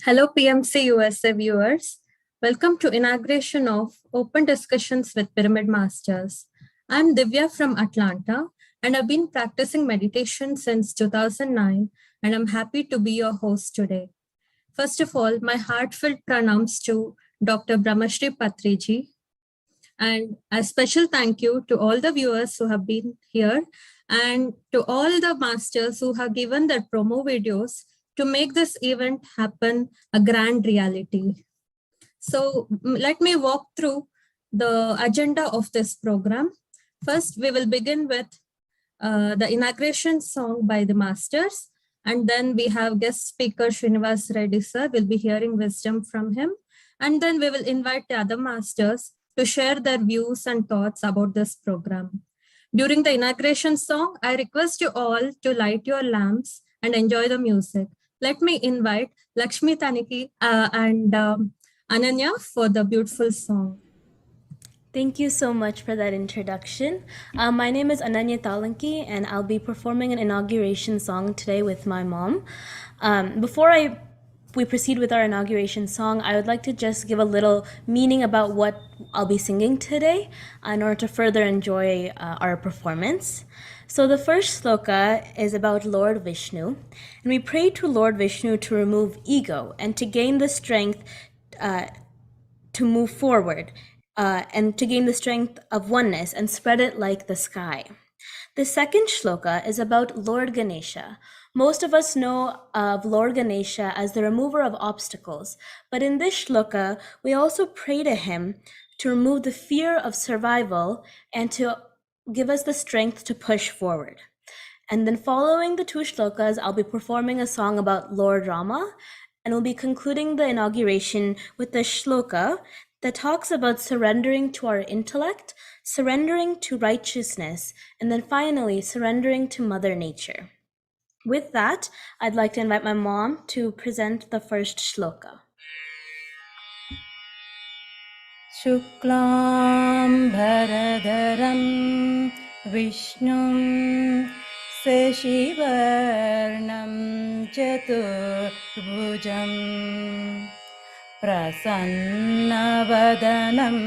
Hello PMCUSA viewers. Welcome to inauguration of Open Discussions with Pyramid Masters. I'm Divya from Atlanta and I've been practicing meditation since 2009 and I'm happy to be your host today. First of all, my heartfelt pranams to Dr. Brahmashri Patriji and a special thank you to all the viewers who have been here and to all the masters who have given their promo videos to make this event happen a grand reality. So let me walk through the agenda of this program. First, we will begin with the inauguration song by the masters. And then we have guest speaker Srinivas Reddy sir. We'll be hearing wisdom from him. And then we will invite the other masters to share their views and thoughts about this program. During the inauguration song, I request you all to light your lamps and enjoy the music. Let me invite Lakshmi Taniki and Ananya for the beautiful song. Thank you so much for that introduction. My name is Ananya Talanki, and I'll be performing an inauguration song today with my mom. Before we proceed with our inauguration song, I would like to just give a little meaning about what I'll be singing today in order to further enjoy our performance. So the first sloka is about Lord Vishnu, and we pray to Lord Vishnu to remove ego and to gain the strength to move forward and to gain the strength of oneness and spread it like the sky. The second shloka is about Lord Ganesha. Most of us know of Lord Ganesha as the remover of obstacles, but in this shloka, we also pray to him to remove the fear of survival and to give us the strength to push forward. And then following the two shlokas, I'll be performing a song about Lord Rama, and we'll be concluding the inauguration with the shloka that talks about surrendering to our intellect, surrendering to righteousness, and then finally surrendering to Mother Nature. With that, I'd like to invite my mom to present the first shloka. Shuklam Bharadaram Vishnum Seshivarnam Chaturbhujam Prasannavadanam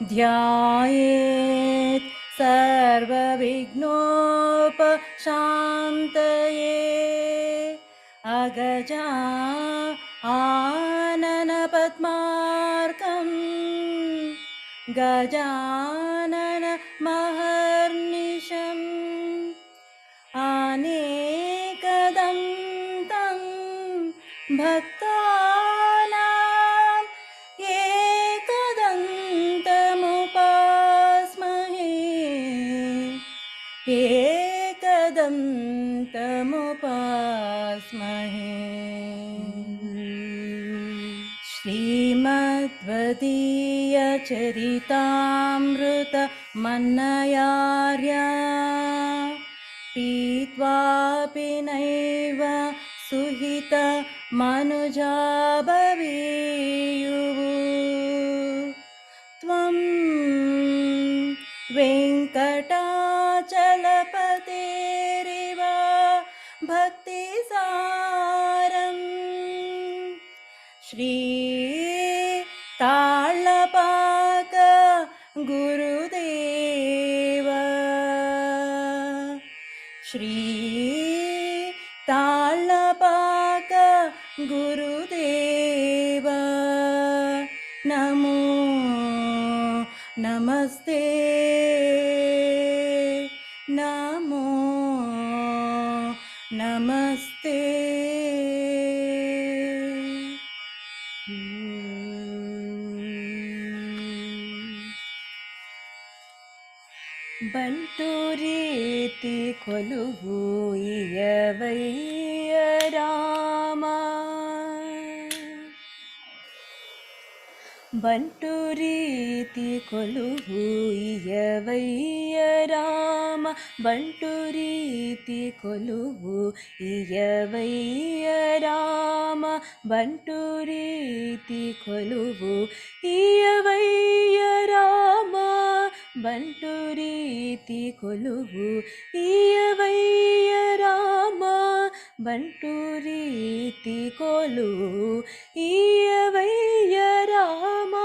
Dhyayet Sarva Vignopa Shantaye Agaja Anana Padmarkam Gajanana Maharnisham Anekadam Tam Bhaktanam Ekadantamupasmahe Ekadantamupasmahe Srimadvadiya Charitamrita Mannayarya Pitvapi Naiva Suhita Manujabhaviyu Tvam Venkatachalapatiriva Bhaktisaram Shri Talapaka Gurudeva Shri Talapaka Gurudeva Namo Namaste Namo Namaste ಬಂಟುರೀತಿ ಕೊಲುವು ಇಯವಯ್ಯ Rama ಬಂಟುರೀತಿ ಕೊಲುವು ಇಯವಯ್ಯ Rama ಬಂಟುರೀತಿ ಕೊಲುವು ಇಯವಯ್ಯ Rama ಬಂಟುರೀತಿ ಕೊಲುವು ಇಯವಯ್ಯ Rama ಬಂಟುರೀತಿ ಕೊಲುವು ಇಯವಯ್ಯ Rama బంటు రీతి కొలువు ఇయ్యవయ్య రామా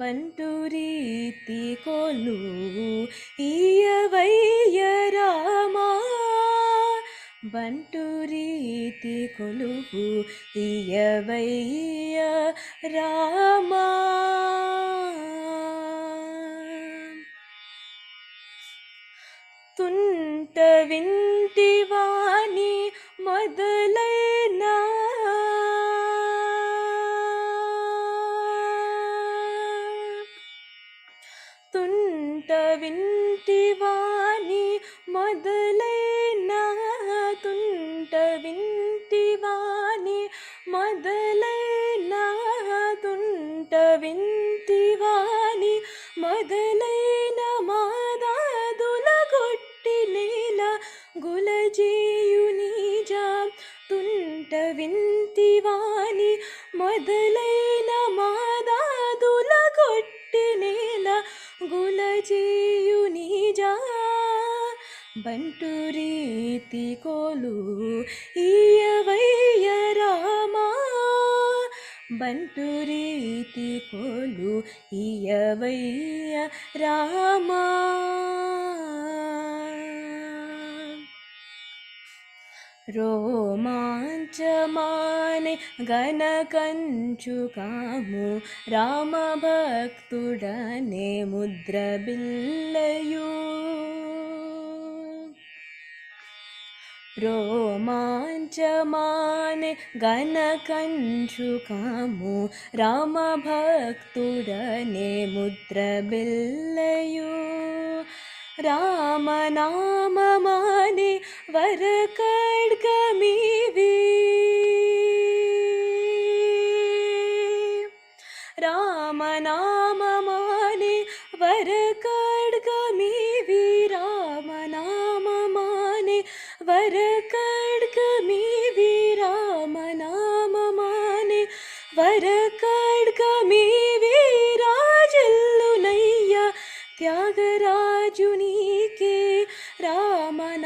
బంటు రీతి కొలువు ఇయ్యవయ్య రామా బంటు రీతి కొలువు ఇయ్యవయ్య రామా తుంట వింటివాని మొదలైన తుంట వింటివాని మొదలైన తుంట వింటివాని మొదలైన తుంట వింటివాని మొదలైన మాదాదుల కొట్టి నేల గులజేయునిజా తుంట వింటివాని మొదలైన మాదాదుల కొట్టి నేల గులజేయునిజా బంటు రీతి కొలువు ఇయ్యవయ్య రామా బంటు రీతి కొలువు ఇయ్యవయ్య రామా రోమాంచమానే గణకంచుకాము రామభక్తుడనే ముద్ర బిల్లయు రోమాంచమానే గణకంచుకాము రామభక్తుడనే ముద్ర బిల్లయు రామనామమానే వరకడ్గమివి రామనామమానే వరకడ్గమివి రామనామమానే వరకడ్గమివి రామనామమానే వరకడ్గమివి రాజల్లునయ్య త్యాగరాజునికే రామనామమానే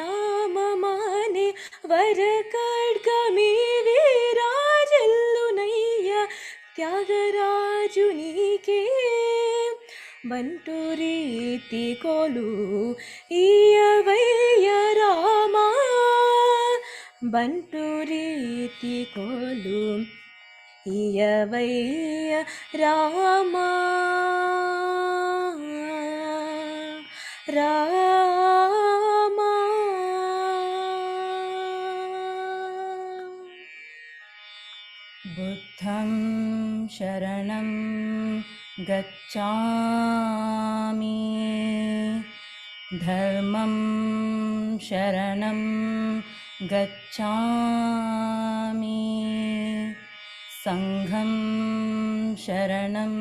వరకడ్గమివి రాజల్లునయ్య త్యాగరాజునికే బంటు రీతి కొలువు ఇయ్యవయ్య రామా బంటు రీతి కొలువు ఇయ్యవయ్య రామా రామా బుద్ధం శరణం గచ్ఛామి ధర్మం శరణం గచ్ఛామి సంఘం శరణం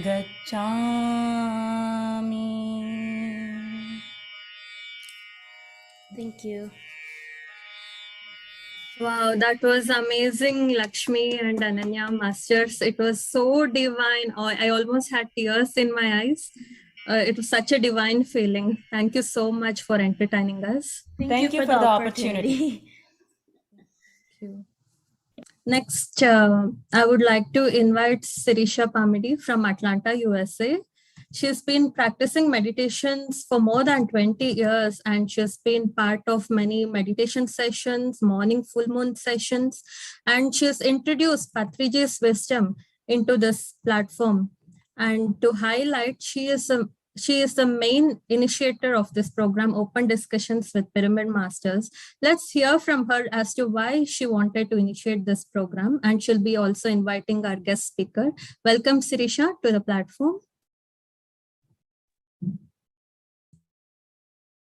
గచ్ఛామి. Thank you. Wow, that was amazing, Lakshmi and Ananya masters. It was so divine. I almost had tears in my eyes. It was such a divine feeling. Thank you so much for entertaining us. Thank you for the opportunity. Thank you. Next, I would like to invite Sirisha Pamidi from Atlanta, USA. She's been practicing meditations for more than 20 years, and she's been part of many meditation sessions, morning full moon sessions, and she's introduced Patriji's wisdom into this platform. And to highlight, she is the main initiator of this program, Open Discussions with Pyramid Masters. Let's hear from her as to why she wanted to initiate this program, and she'll be also inviting our guest speaker. Welcome, Sirisha, to the platform.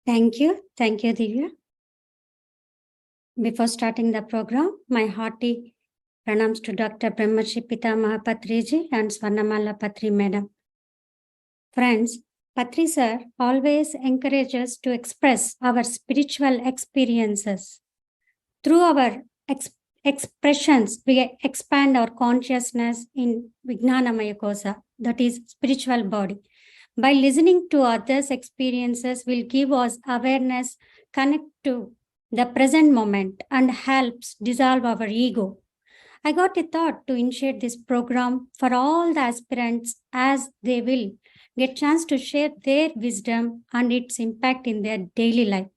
Thank you, Divya. Before starting the program, my hearty pranams to Dr. Brahmarshi Pitamaha Patriji and Swarnamala Patri Madam. Friends, Patri sir always encourages to express our spiritual experiences. Through our expressions, we expand our consciousness in Vijnanamaya Kosa, that is spiritual body. By listening to others' experiences will give us awareness, connect to the present moment, and helps dissolve our ego. I got a thought to initiate this program for all the aspirants as they will get chance to share their wisdom and its impact in their daily life.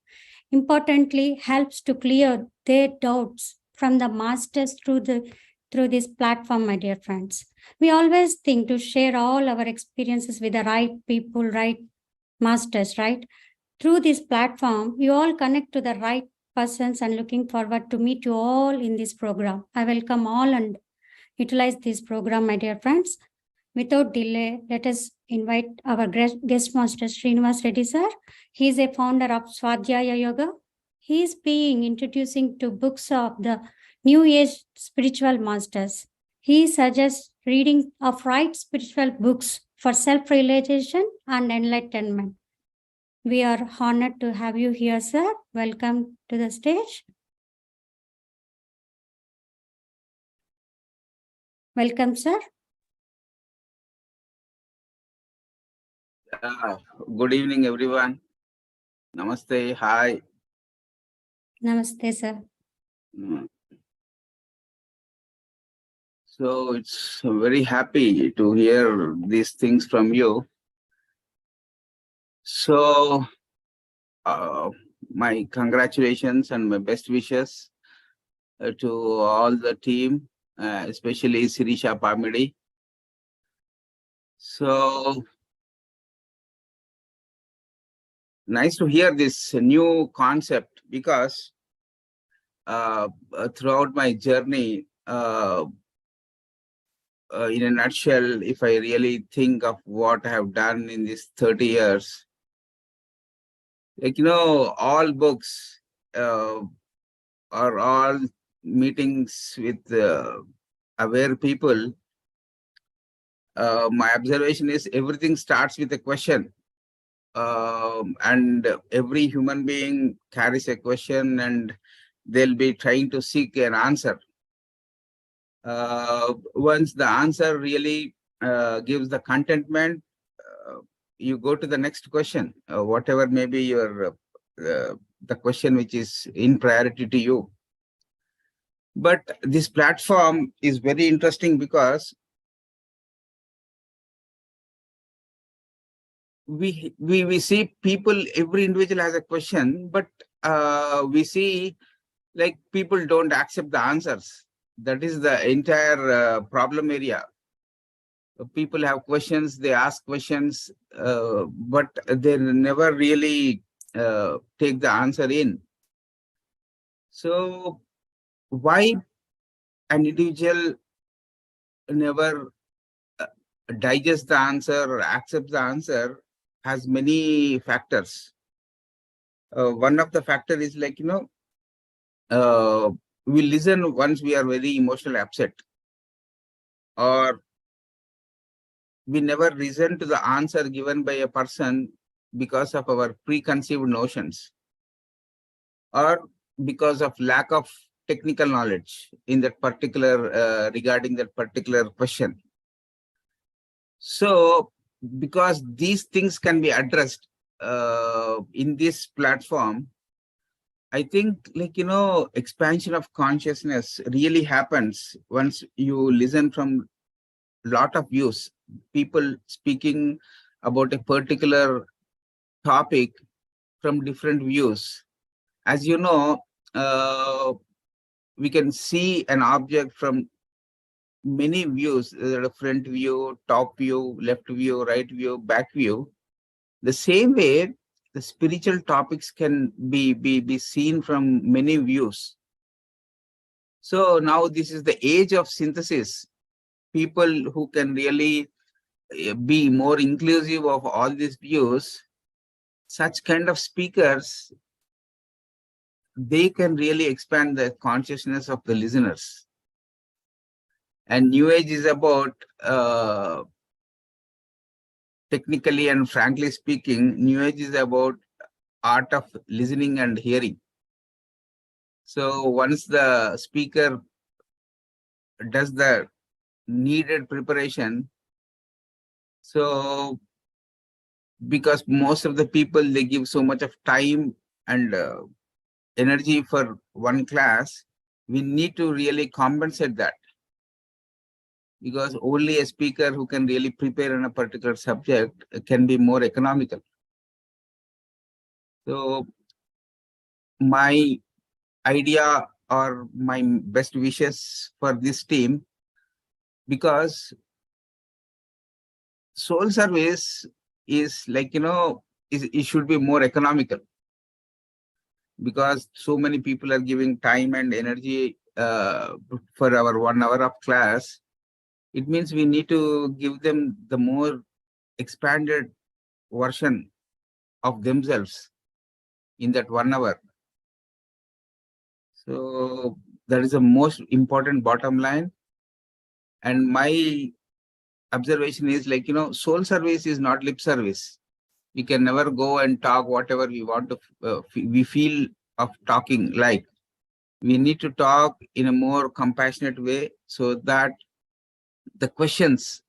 Importantly, helps to clear their doubts from the masters through this platform, my dear friends. We always think to share all our experiences with the right people, right masters, right? Through this platform, you all connect to the right persons and looking forward to meet you all in this program. I welcome all and utilize this program, my dear friends. Without delay, let us invite our guest master, Srinivas Reddy sir. He is a founder of Swadhyaya Yoga. He is being introducing to books of the New Age spiritual masters. He suggests reading of right spiritual books for self-realization and enlightenment. We are honored to have you here, sir. Welcome to the stage. Welcome, sir. Good evening, everyone. Namaste. Hi. Namaste, sir. So it's very happy to hear these things from you. So my congratulations and my best wishes to all the team, especially Sirisha Pamidi. So nice to hear this new concept because throughout my journey, in a nutshell, if I really think of what I have done in these 30 years, like, all books or all meetings with aware people, my observation is everything starts with a question. And every human being carries a question and they'll be trying to seek an answer. Once the answer really gives the contentment, you go to the next question, whatever may be your the question which is in priority to you. But this platform is very interesting because we see people, every individual has a question, but we see like people don't accept the answers. That is the entire problem area. People have questions, they ask questions, but they never really take the answer in. So why an individual never digests the answer or accepts the answer has many factors. One of the factors is like, we listen once we are very emotionally upset, or we never listen to the answer given by a person because of our preconceived notions, or because of lack of technical knowledge in that particular regarding that particular question. So because these things can be addressed in this platform, I think, like, expansion of consciousness really happens once you listen from lot of views, people speaking about a particular topic from different views. As you know, we can see an object from many views, the front view, top view, left view, right view, back view. The same way, the spiritual topics can be seen from many views. So now this is the age of synthesis. People who can really be more inclusive of all these views, such kind of speakers, they can really expand the consciousness of the listeners. And New Age is about, technically and frankly speaking, New Age is about art of listening and hearing. So once the speaker does the needed preparation, so because most of the people, they give so much of time and energy for one class, we need to really compensate that, because only a speaker who can really prepare on a particular subject can be more economical. So my idea or my best wishes for this team, because soul service is like, it should be more economical, because so many people are giving time and energy for our 1 hour of class. It means we need to give them the more expanded version of themselves in that 1 hour. So that is the most important bottom line. And my observation is like, soul service is not lip service. We can never go and talk whatever we want to, we feel of talking like. We need to talk in a more compassionate way, so that the questions,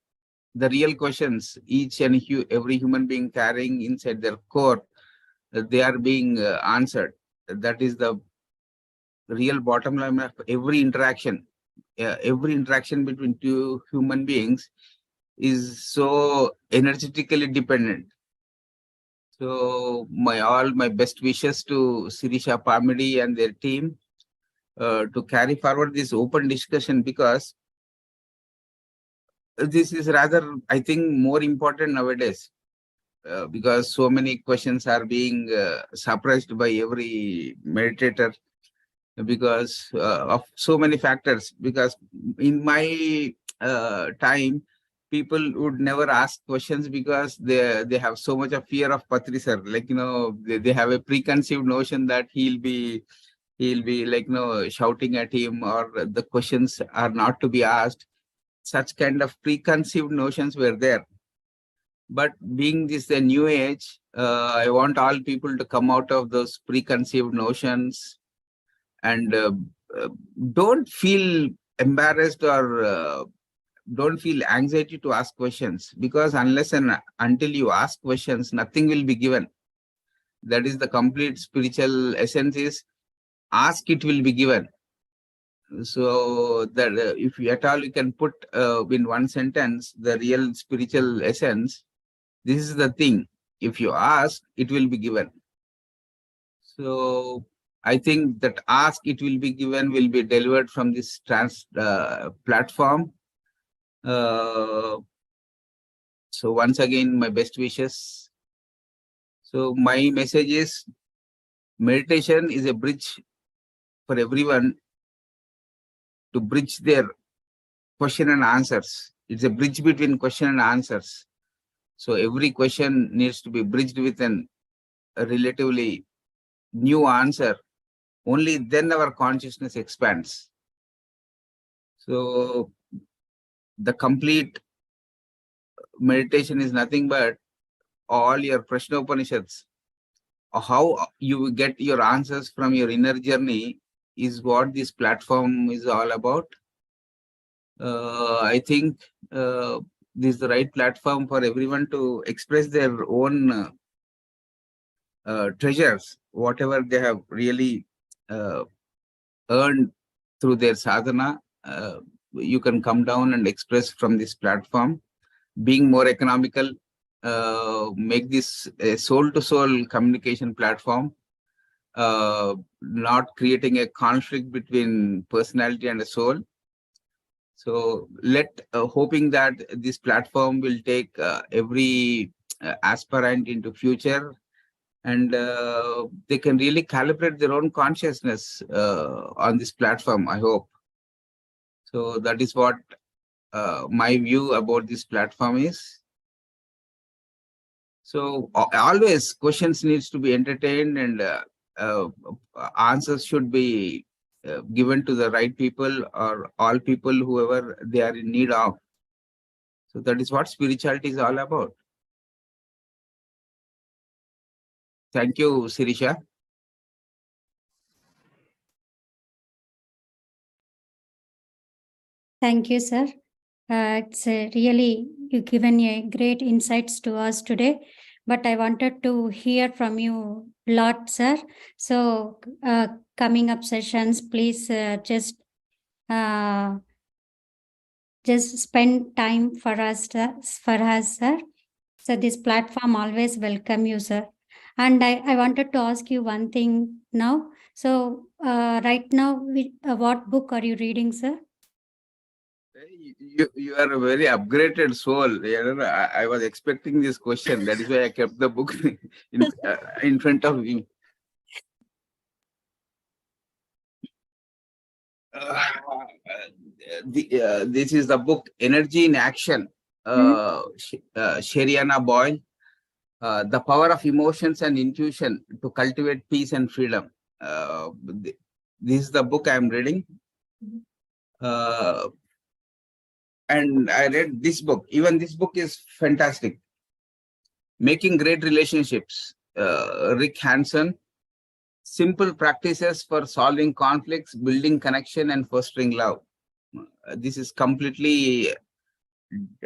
the real questions, each and every human being carrying inside their core, they are being answered. That is the real bottom line of every interaction. Every interaction between two human beings is so energetically dependent. So all my best wishes to Sirisha Pamidi and their team to carry forward this open discussion, because this is rather, I think, more important nowadays, because so many questions are being suppressed by every meditator, because of so many factors. Because in my time, people would never ask questions because they have so much of fear of Patri sir. Like, they have a preconceived notion that he'll be like, shouting at him, or the questions are not to be asked. Such kind of preconceived notions were there. But being this a new age, I want all people to come out of those preconceived notions, and don't feel embarrassed, or don't feel anxiety to ask questions, because unless and until you ask questions, nothing will be given. That is the complete spiritual essence, is ask, it will be given. So that if at all you can put in one sentence the real spiritual essence, this is the thing. If you ask, it will be given. So I think that ask, it will be given, will be delivered from this platform. So once again, my best wishes. So my message is, meditation is a bridge for everyone to bridge their question and answers. It's a bridge between question and answers. So every question needs to be bridged with a relatively new answer. Only then our consciousness expands. So the complete meditation is nothing but all your Prashna Upanishads. How you get your answers from your inner journey is what this platform is all about. I think this is the right platform for everyone to express their own treasures, whatever they have really earned through their sadhana. You can come down and express from this platform. Being more economical, make this a soul-to-soul communication platform, not creating a conflict between personality and a soul. So hoping that this platform will take every aspirant into future, and they can really calibrate their own consciousness on this platform, I hope. So that is what my view about this platform is. So always questions needs to be entertained, and answers should be given to the right people, or all people, whoever they are in need of. So that is what spirituality is all about. Thank you, Sirisha. Thank you, sir. It's really, you've given a great insights to us today, but I wanted to hear from you lot, sir. So coming up sessions, please just spend time for us, sir. So this platform always welcome you, sir. And I wanted to ask you one thing now. So right now, what book are you reading, sir? You are a very upgraded soul. You know, I was expecting this question. That is why I kept the book in front of me. This is the book Energy in Action, Sheriana Boyle. The Power of Emotions and Intuition to Cultivate Peace and Freedom. This is the book I am reading. And I read this book. Even this book is fantastic. Making Great Relationships, Rick Hansen. Simple Practices for Solving Conflicts, Building Connection, and Fostering Love. This is completely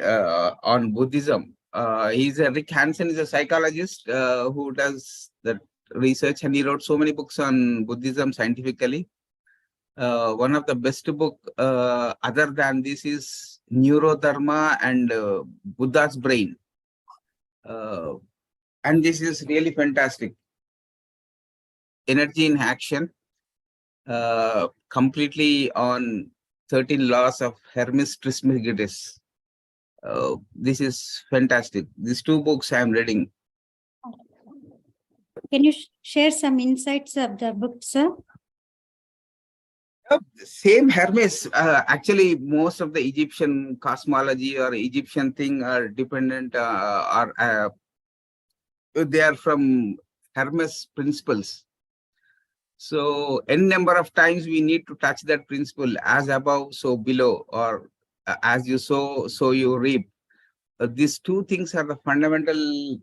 on Buddhism. Rick Hansen is a psychologist who does the research, and he wrote so many books on Buddhism scientifically. One of the best book other than this is Neurodharma and Buddha's Brain. And this is really fantastic. Energy in Action, completely on 13 laws of Hermes Trismegistus. This is fantastic. These two books I am reading. Can you share some insights of the book, sir? Same Hermes. Actually, most of the Egyptian cosmology or Egyptian thing are dependent they are from Hermes principles. So n number of times we need to touch that principle, as above, so below, or as you sow, so you reap. These two things are the fundamental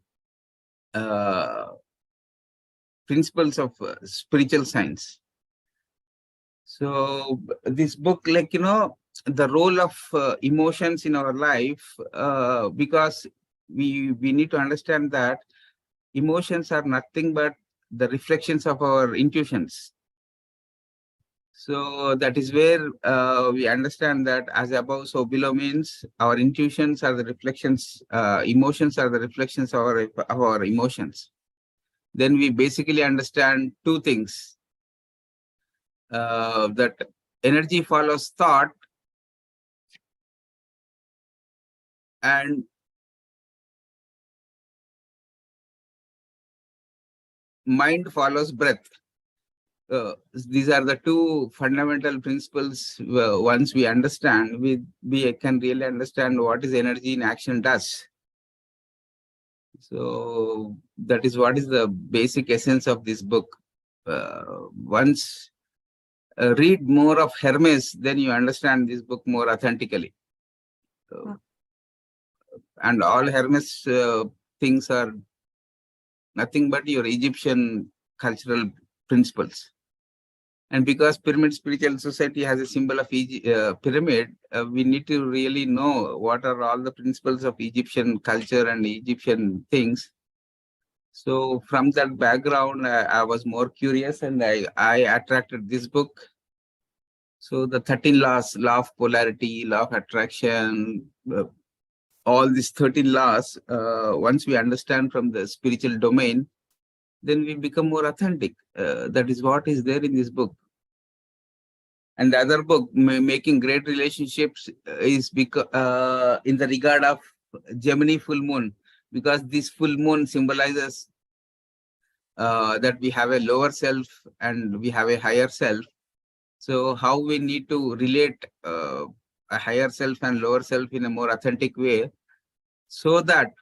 principles of spiritual science. So this book, like, you know, the role of emotions in our life, because we need to understand that emotions are nothing but the reflections of our intuitions. So that is where we understand that as above, so below means our intuitions are the reflections, emotions are the reflections of our emotions. Then we basically understand two things, that energy follows thought and mind follows breath. These are the two fundamental principles. Once we understand, we can really understand what is energy in action does. So that is what is the basic essence of this book. Once read more of Hermes, then you understand this book more authentically. And all Hermes things are nothing but your Egyptian cultural principles. And because Pyramid Spiritual Society has a symbol of pyramid, we need to really know what are all the principles of Egyptian culture and Egyptian things. So from that background, I was more curious, and I attracted this book. So the 13 laws, law of polarity, law of attraction, all these 13 laws, once we understand from the spiritual domain, then we become more authentic. That is what is there in this book. And the other book, Making Great Relationships, is because in the regard of Gemini full moon, because this full moon symbolizes that we have a lower self and we have a higher self. So how we need to relate a higher self and lower self in a more authentic way, so that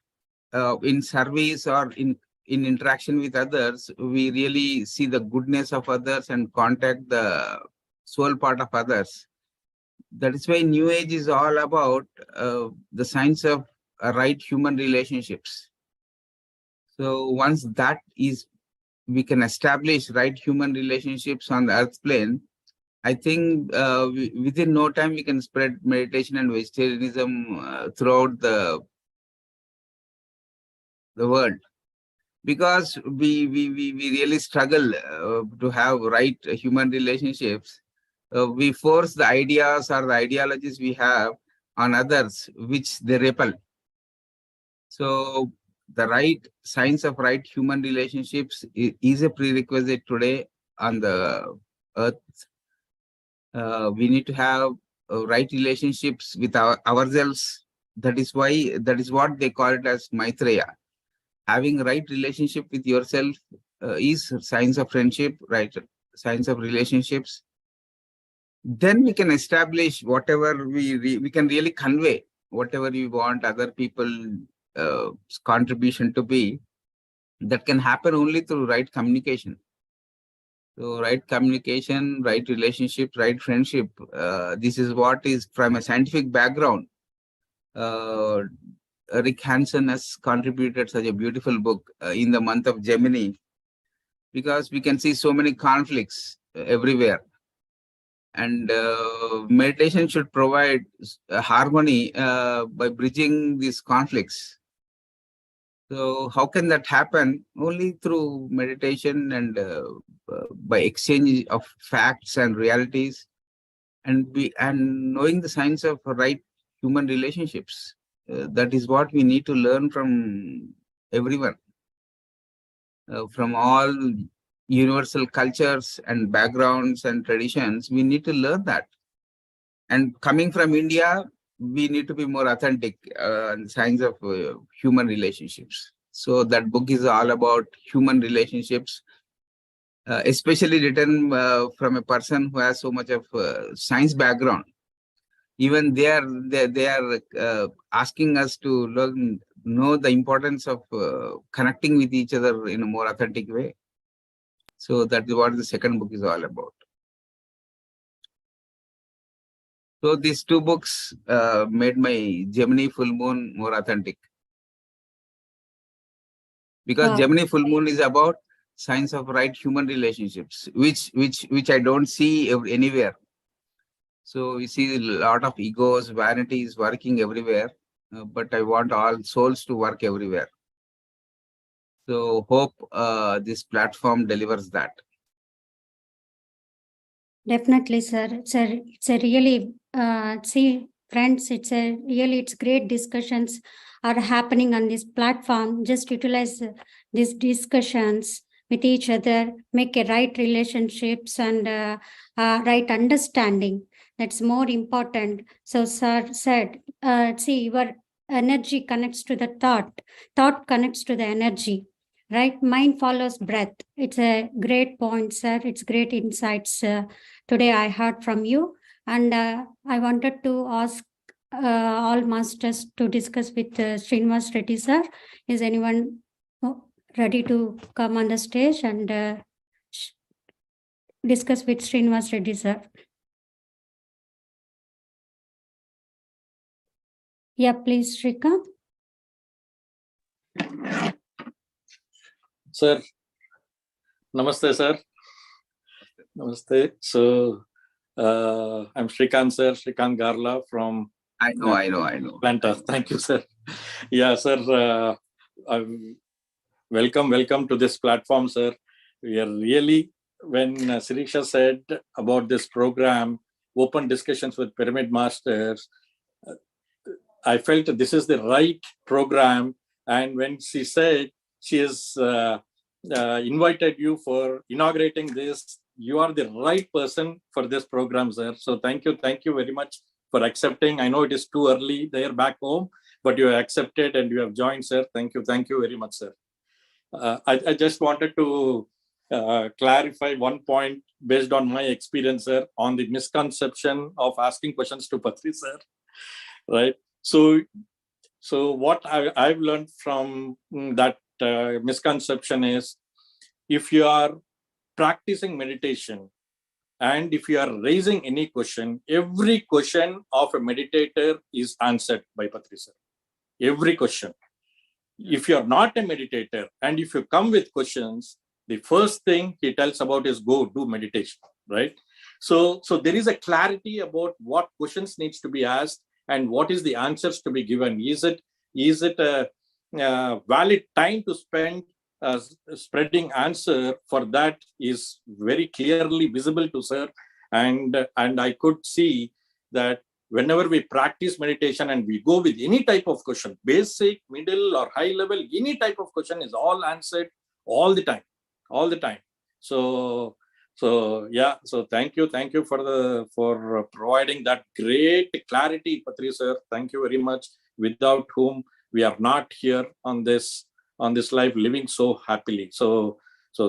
in service or in interaction with others, we really see the goodness of others and contact the soul part of others. That is why New Age is all about the science of right human relationships. So once that is, we can establish right human relationships on the earth plane, I think within no time we can spread meditation and vegetarianism throughout the world. because we really struggle to have right human relationships. We force the ideas or the ideologies we have on others, which they repel. So the right science of right human relationships is a prerequisite today on the earth. We need to have right relationships with ourselves. That is what they call it as Maitreya. Having right relationship with yourself is science of friendship, right? Science of relationships. Then we can establish whatever we can really convey, whatever we want other people contribution to be. That can happen only through right communication. So right communication, right relationship, right friendship. This is what is from a scientific background. Rick Hansen has contributed such a beautiful book in the month of Gemini, because we can see so many conflicts everywhere. And meditation should provide harmony by bridging these conflicts. So how can that happen? Only through meditation and by exchange of facts and realities, and knowing the science of right human relationships. That is what we need to learn from everyone, from all universal cultures and backgrounds and traditions. We need to learn that. And coming from India, we need to be more authentic in science of human relationships. So that book is all about human relationships, especially written from a person who has so much of science background. Even they are asking us to know the importance of connecting with each other in a more authentic way. So that is what the second book is all about. So these two books made my Gemini full moon more authentic. Because Wow. Gemini full moon is about science of right human relationships, which I don't see anywhere. So we see a lot of egos, vanities working everywhere, but I want all souls to work everywhere. So hope this platform delivers that. Definitely, sir. It's a really, see, friends, it's great discussions are happening on this platform. Just utilize these discussions with each other, make a right relationships and right understanding. That's more important. So, sir said, see, your energy connects to the thought connects to the energy. Right? Mind follows breath. It's a great point, sir. It's great insights today I heard from you. And I wanted to ask all masters to discuss with Srinivas Reddy, sir. Is anyone ready to come on the stage and discuss with Srinivas Reddy, sir? Yeah, please, Shrikant. Sir, namaste, sir. Namaste. So, I'm Shrikant, sir, Shrikant Garla from I know. Atlanta. Thank you, sir. Yeah, sir. Welcome to this platform, sir. We are really, when Sirisha said about this program, open discussions with Pyramid Masters, I felt this is the right program. And when she said she has invited you for inaugurating this, you are the right person for this program, sir. So thank you very much for accepting. I know it is too early there back home, but you have accepted and you have joined, sir. Thank you very much, sir. I just wanted to clarify one point based on my experience, sir, on the misconception of asking questions to Patri, sir. Right. So what I've learned from that misconception is, if you are practicing meditation and if you are raising any question, every question of a meditator is answered by Patri, sir. Every question. If you are not a meditator and if you come with questions, the first thing he tells about is go do meditation, right? So there is a clarity about what questions needs to be asked and what is the answers to be given. Is it a valid time to spend spreading answer for that is very clearly visible to sir. And I could see that whenever we practice meditation and we go with any type of question, basic, middle or high level, any type of question is all answered all the time. So yeah, so thank you for providing that great clarity, Patri sir. Thank you very much, without whom we are not here on this life living so happily. So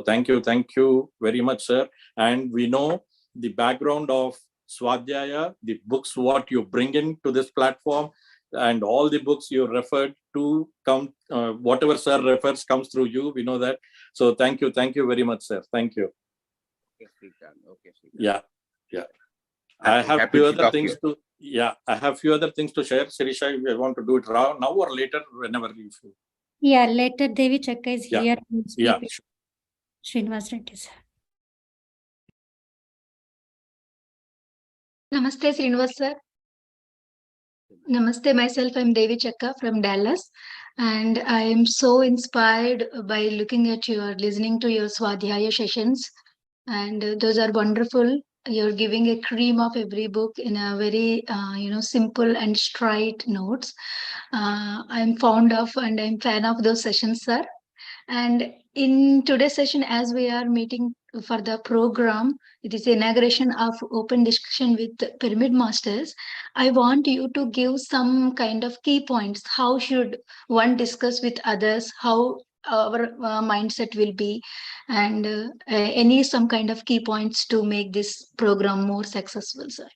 thank you very much, sir. And we know the background of Swadhyaya, the books what you bring into this platform, and all the books you referred to come, whatever sir refers comes through you. We know that. So thank you very much, sir. Thank you. Okay, Srikanth. Yeah. I have few other things to. Yeah, I have few other things to share. Sirisha, if you want to do it now or later, whenever you feel. Yeah, later Devi Chakka is Yeah. here to speak Yeah. with Srinivas Reddy, sir. Namaste, Srinivas sir. Namaste, myself, I'm Devi Chakka from Dallas. And I am so inspired by listening to your Swadhyaya sessions. And those are wonderful. You're giving a cream of every book in a very, simple and straight notes. I'm fond of and I'm fan of those sessions, sir. And in today's session, as we are meeting for the program, it is the inauguration of open discussion with Pyramid Masters. I want you to give some kind of key points. How should one discuss with others? How our mindset will be, and some kind of key points to make this program more successful, sir.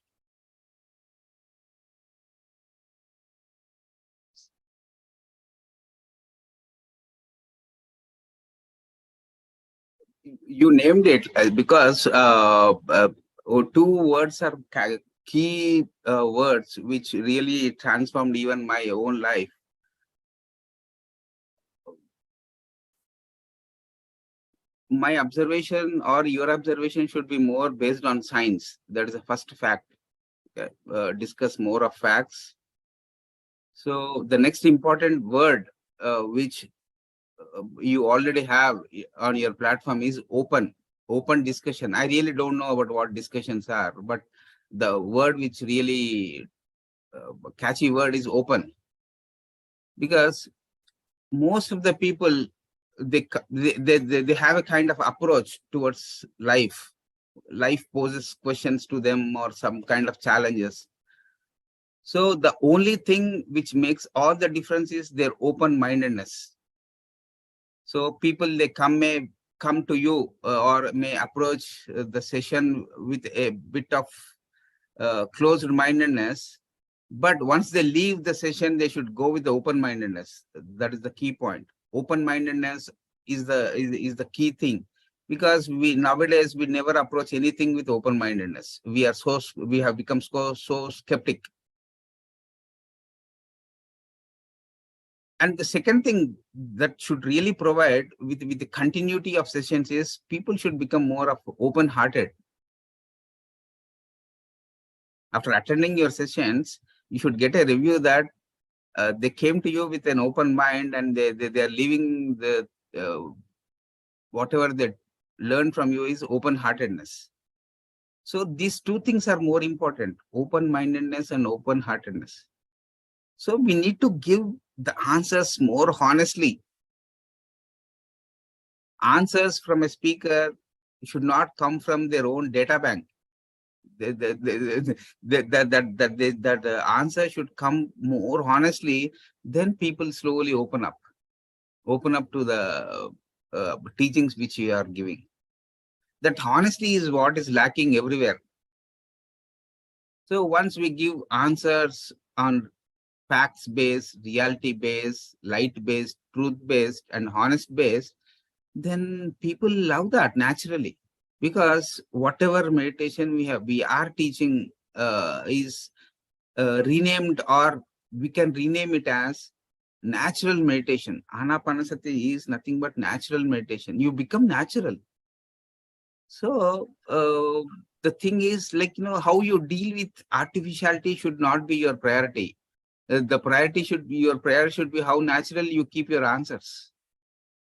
You named it because two words are key words which really transformed even my own life. My observation or your observation should be more based on science. That is the first fact. Discuss more of facts. So the next important word which you already have on your platform is open discussion. I really don't know about what discussions are, but the word which really catchy word is open, because most of the people they have a kind of approach towards life. Life poses questions to them or some kind of challenges. So the only thing which makes all the difference is their open-mindedness. So people, they may come to you or may approach the session with a bit of closed-mindedness, but once they leave the session, they should go with the open-mindedness. That is the key point. Open-mindedness is the key thing, because nowadays we never approach anything with open-mindedness. We have become so skeptic. And the second thing that should really provide with the continuity of sessions is people should become more of open-hearted. After attending your sessions, you should get a review that they came to you with an open mind, and they are leaving the whatever they learn from you is open-heartedness. So these two things are more important: open-mindedness and open-heartedness. So we need to give the answers more honestly. Answers from a speaker should not come from their own data bank. That answer should come more honestly. Then people slowly open up to the teachings which you are giving. That honesty is what is lacking everywhere. So once we give answers on facts-based, reality-based, light-based, truth-based, and honest-based, then people love that naturally. Because whatever meditation we are teaching is renamed, or we can rename it as natural meditation. Anapanasati is nothing but natural meditation. You become natural. So the thing is, how you deal with artificiality should not be your priority. Your priority should be how natural you keep your answers.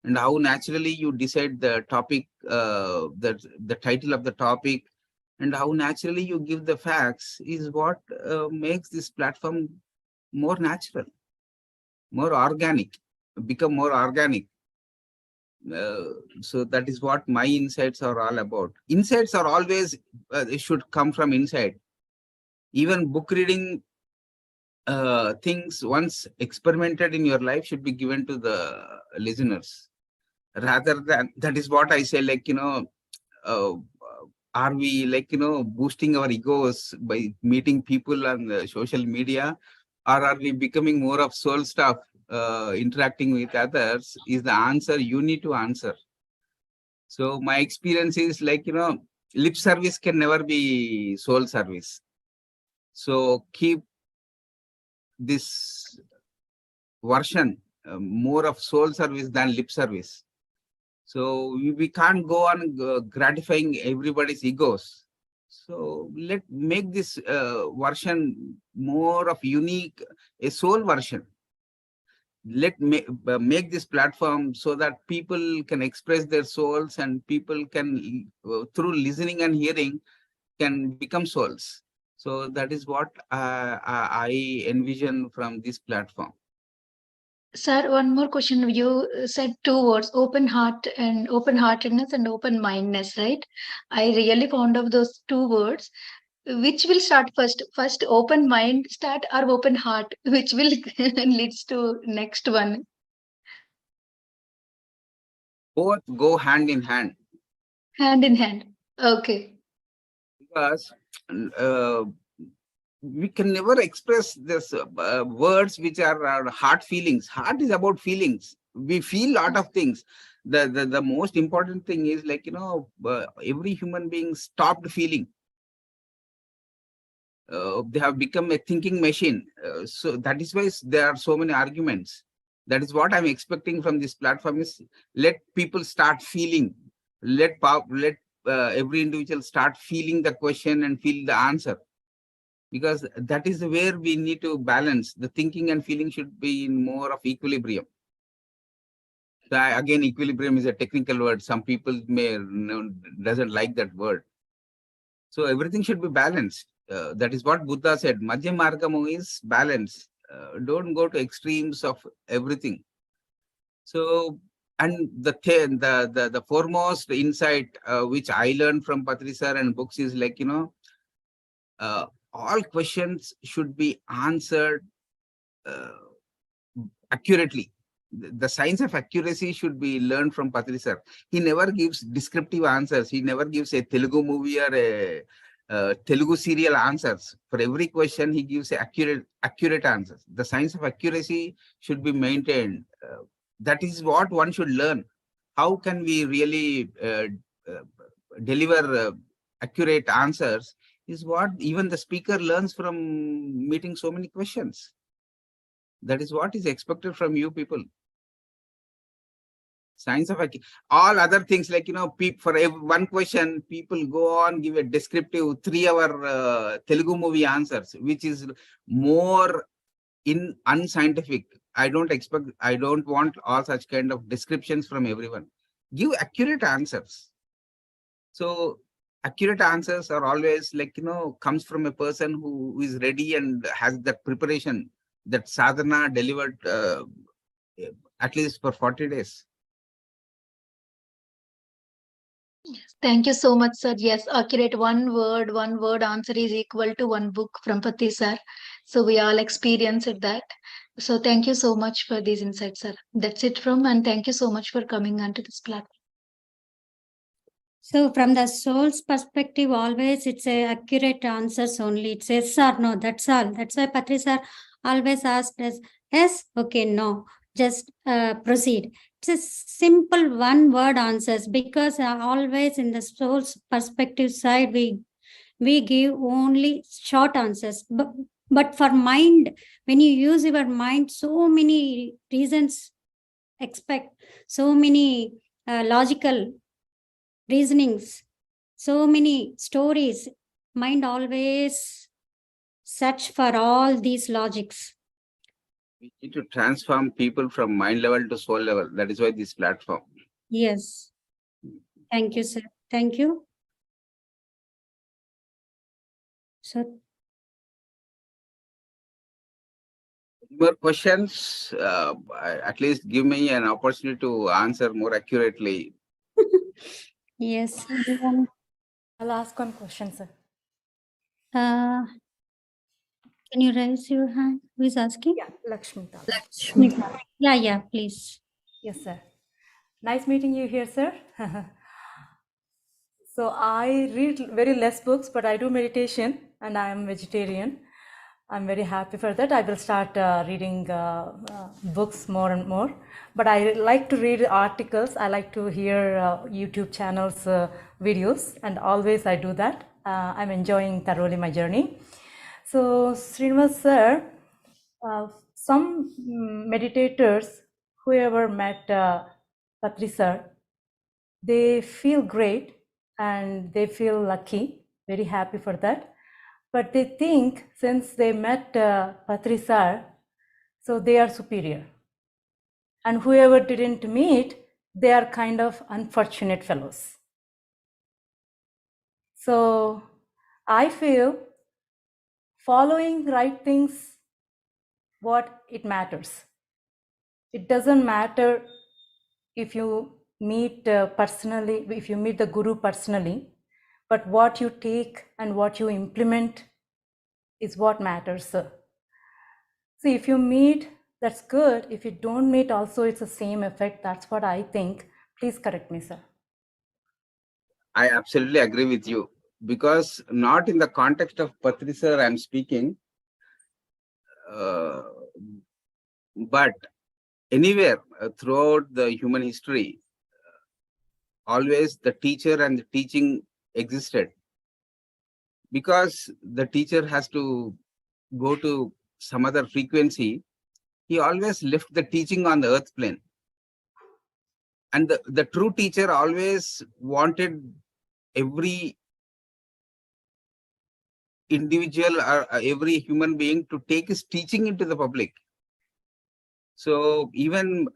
and how naturally you decide the topic, the title of the topic, and how naturally you give the facts is what makes this platform more natural, more organic, become more organic. So that is what my insights are all about. Insights are always, they should come from inside. Even book reading things once experimented in your life should be given to the listeners. Rather than, that is what I say, like, are we, like, boosting our egos by meeting people on the social media, or are we becoming more of soul stuff, interacting with others? Is the answer you need to answer. So my experience is, like, lip service can never be soul service. So keep this version more of soul service than lip service. So we can't go on gratifying everybody's egos. So let make this version more of unique, a soul version. Let make this platform so that people can express their souls, and people can, through listening and hearing, can become souls. So that is what I envision from this platform. Sir, one more question. You said two words, open heart and open-heartedness and open-mindedness, right? I really fond of those two words. Which will start first? First, open mind start or open heart? Which will leads to next one? Both go hand in hand, Hand in hand. Okay. because we can never express this words which are heart feelings. Heart is about feelings. We feel lot of things. The most important thing is, like, every human being stopped feeling. They have become a thinking machine. So that is why there are so many arguments. That is what I'm expecting from this platform, is let people start feeling. Let every individual start feeling the question and feel the answer. Because that is where we need to balance. The thinking and feeling should be in more of equilibrium. So again, equilibrium is a technical word. Some people doesn't like that word. So everything should be balanced. That is what Buddha said. Madhya Margamu is balance. Don't go to extremes of everything. So, and the foremost insight which I learned from Patri sir and books is, like, all questions should be answered accurately. The science of accuracy should be learned from Patri sir. He never gives descriptive answers. He never gives a Telugu movie or a Telugu serial answers. For every question, he gives accurate answers. The science of accuracy should be maintained. That is what one should learn. How can we really deliver accurate answers is what even the speaker learns from meeting so many questions. That is what is expected from you people. Science of all other things, like, for one question, people go on give a descriptive 3-hour Telugu movie answers, which is more unscientific. I don't want all such kind of descriptions from everyone. Give accurate answers. So accurate answers are always, like, comes from a person who is ready and has that preparation, that sadhana delivered at least for 40 days. Thank you so much, sir. Yes, accurate. One word answer is equal to one book from Pati sir. So we all experienced that. So thank you so much for these insights, sir. That's it from, and thank you so much for coming onto this platform. So from the soul's perspective, always it's a accurate answers only. It's yes or no, that's all. That's why Patri sir always asked us, yes, okay, no, just proceed. It's a simple one word answers, because always in the soul's perspective side, we give only short answers. But for mind, when you use your mind, so many reasons expect, so many logical reasonings, so many stories. Mind always search for all these logics. We need to transform people from mind level to soul level. That is why this platform. Yes. Thank you, sir. Thank you. So, More questions? At least give me an opportunity to answer more accurately. yes. Anyone? I'll ask one question, sir. Can you raise your hand? Who is asking? Yeah, Lakshmi. Lakshmi. Yeah, please. Yes, sir. Nice meeting you here, sir. So I read very less books, but I do meditation and I am vegetarian. I'm very happy for that. I will start reading books more and more. But I like to read articles. I like to hear YouTube channels, videos, and always I do that. I'm enjoying thoroughly my journey. So Srinivas sir, some meditators, whoever met Patri sir, they feel great and they feel lucky, very happy for that. But they think since they met Patri sir, so they are superior. And whoever didn't meet, they are kind of unfortunate fellows. So I feel following right things, what it matters. It doesn't matter if you meet personally, if you meet the Guru personally, but what you take and what you implement is what matters, sir. See, if you meet, that's good. If you don't meet also, it's the same effect. That's what I think. Please correct me, sir. I absolutely agree with you, because not in the context of Patri sir I'm speaking, but anywhere throughout the human history, always the teacher and the teaching existed, because the teacher has to go to some other frequency. He always left the teaching on the earth plane, and the true teacher always wanted every individual or every human being to take his teaching into the public. So even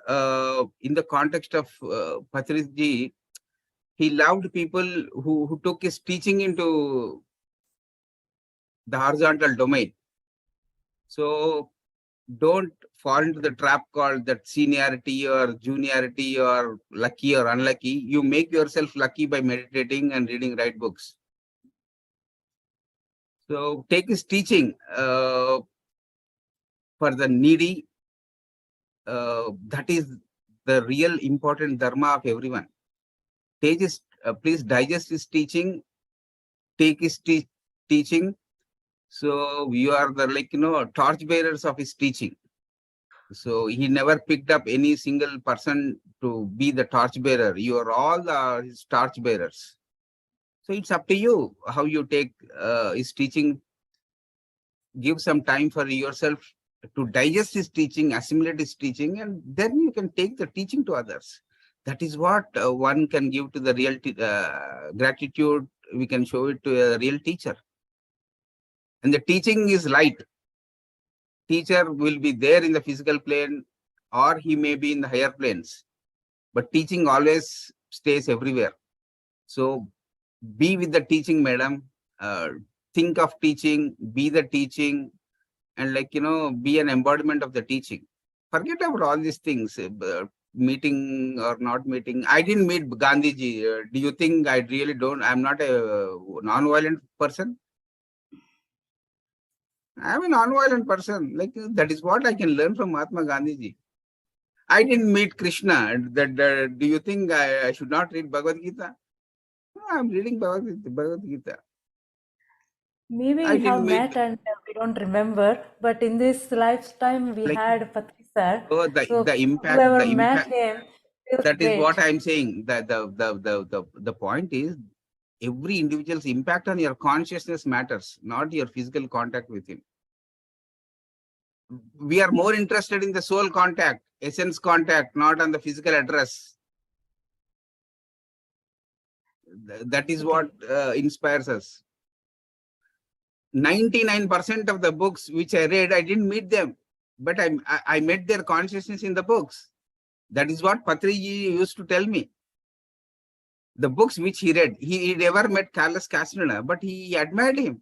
in the context of Patriji, he loved people who took his teaching into the horizontal domain. So don't fall into the trap called that seniority or juniority or lucky or unlucky. You make yourself lucky by meditating and reading right books. So take his teaching for the needy. That is the real important dharma of everyone. Take his, please digest his teaching, take his teaching. So you are the torch bearers of his teaching. So he never picked up any single person to be the torch bearer. You are all his torch bearers. So it's up to you how you take his teaching. Give some time for yourself to digest his teaching, assimilate his teaching, and then you can take the teaching to others. That is what one can give to the real gratitude. We can show it to a real teacher. And the teaching is light. Teacher will be there in the physical plane, or he may be in the higher planes. But teaching always stays everywhere. So be with the teaching, madam. Think of teaching, be the teaching, and be an embodiment of the teaching. Forget about all these things, meeting or not meeting. I didn't meet Gandhiji. Do you think I really don't? I'm not a non-violent person. I'm a non-violent person. That is what I can learn from Mahatma Gandhiji. I didn't meet Krishna. Do you think I should not read Bhagavad Gita? No, I'm reading Bhagavad Gita. Maybe we have met and we don't remember, but in this lifetime we had Patri sir. Oh, So the impact. whoever met him feels that great. is what I'm saying. That the point is, every individual's impact on your consciousness matters, not your physical contact with him. We are more interested in the soul contact, essence contact, not on the physical address. That is what inspires us. 99% of the books which I read, I didn't meet them. but I met their consciousness in the books. That is what Patriji used to tell me. The books which he read, he never met Carlos Castaneda, but he admired him.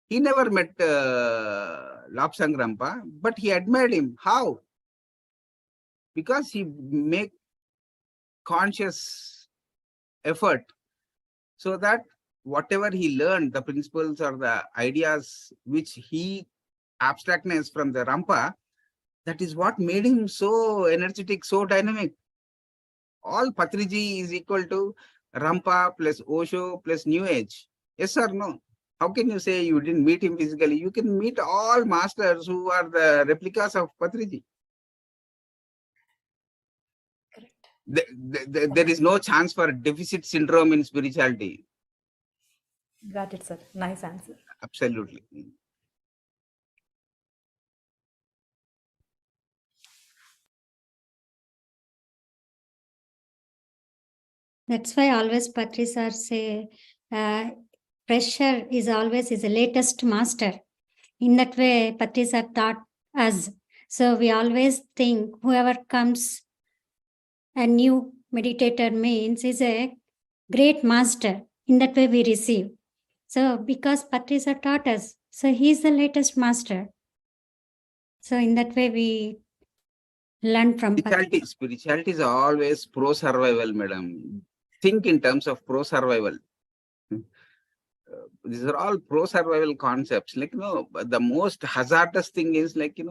He never met Lobsang Rampa, but he admired him. How? Because he make conscious effort so that whatever he learned, the principles or the ideas which he abstractness from the Rampa, that is what made him so energetic, so dynamic. All Patriji is equal to Rampa plus Osho plus New Age. Yes or no? How can you say you didn't meet him physically? You can meet all masters who are the replicas of Patriji. There is no chance for deficit syndrome in spirituality. Got it, sir. Nice answer. Absolutely. That's why always Patri sir say, pressure is always the latest master. In that way, Patri sir taught us. So we always think whoever comes a new meditator means is a great master. In that way we receive. So because Patri sir taught us, so he is the latest master. So in that way we learn from Patri. Spirituality is always pro-survival, madam. Think in terms of pro-survival. These are all pro-survival concepts. Like, the most hazardous thing is like,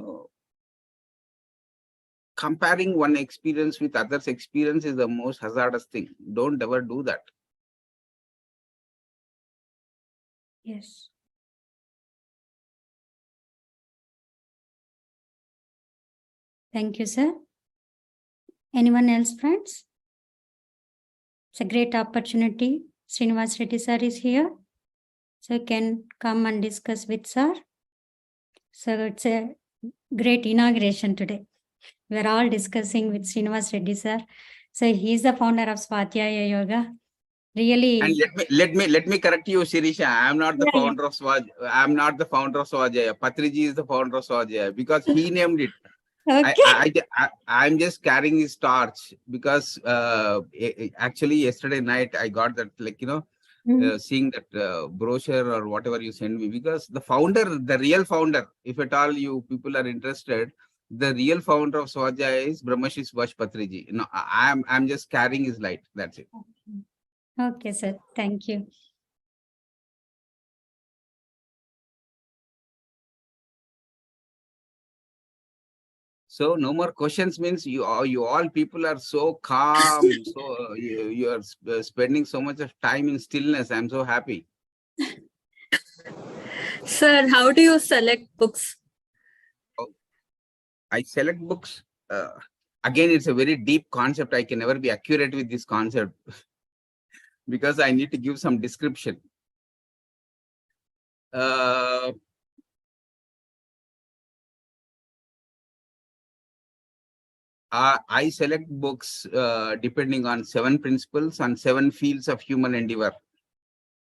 comparing one experience with others' experience is the most hazardous thing. Don't ever do that. Yes. Thank you, sir. Anyone else, friends? It's a great opportunity. Srinivas Reddy sir is here. So you can come and discuss with sir. So it's a great inauguration today. We are all discussing with Srinivas Reddy sir. So he is the founder of Swadhyaya Yoga. Really. And let me correct you, Shirisha. I am not the founder of Swaj. I am not the founder of Swajaya. Patriji is the founder of Swajaya because he named it. Okay. I'm just carrying his torch because actually yesterday night I got that, like, seeing that brochure or whatever you send me, because the founder, the real founder, if at all you people are interested, the real founder of Swajaya is Brahmashri Subhash Patriji. No, I'm just carrying his light. That's it. Okay, sir. Thank you. So no more questions means you all people are so calm. So you are spending so much of time in stillness. I'm so happy. Sir, how do you select books? I select books. Again, it's a very deep concept. I can never be accurate with this concept because I need to give some description. I select books depending on 7 principles and 7 fields of human endeavor.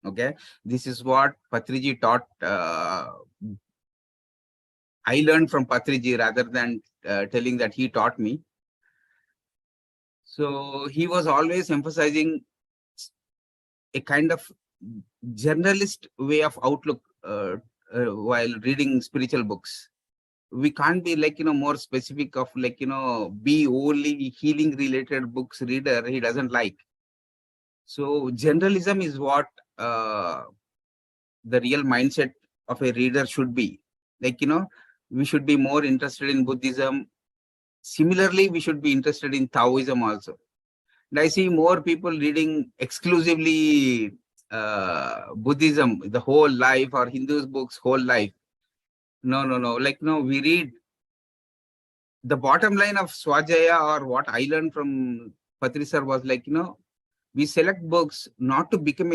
Okay, this is what Patriji taught. I learned from Patriji rather than telling that he taught me. So he was always emphasizing a kind of generalist way of outlook while reading spiritual books. We can't be like, more specific of like, be only healing related books reader. He doesn't like. So generalism is what the real mindset of a reader should be. Like, we should be more interested in Buddhism. Similarly, we should be interested in Taoism also. And I see more people reading exclusively Buddhism the whole life, or Hindus books whole life. No. Like, we read the bottom line of Swajaya, or what I learned from Patri sir was like, we select books not to become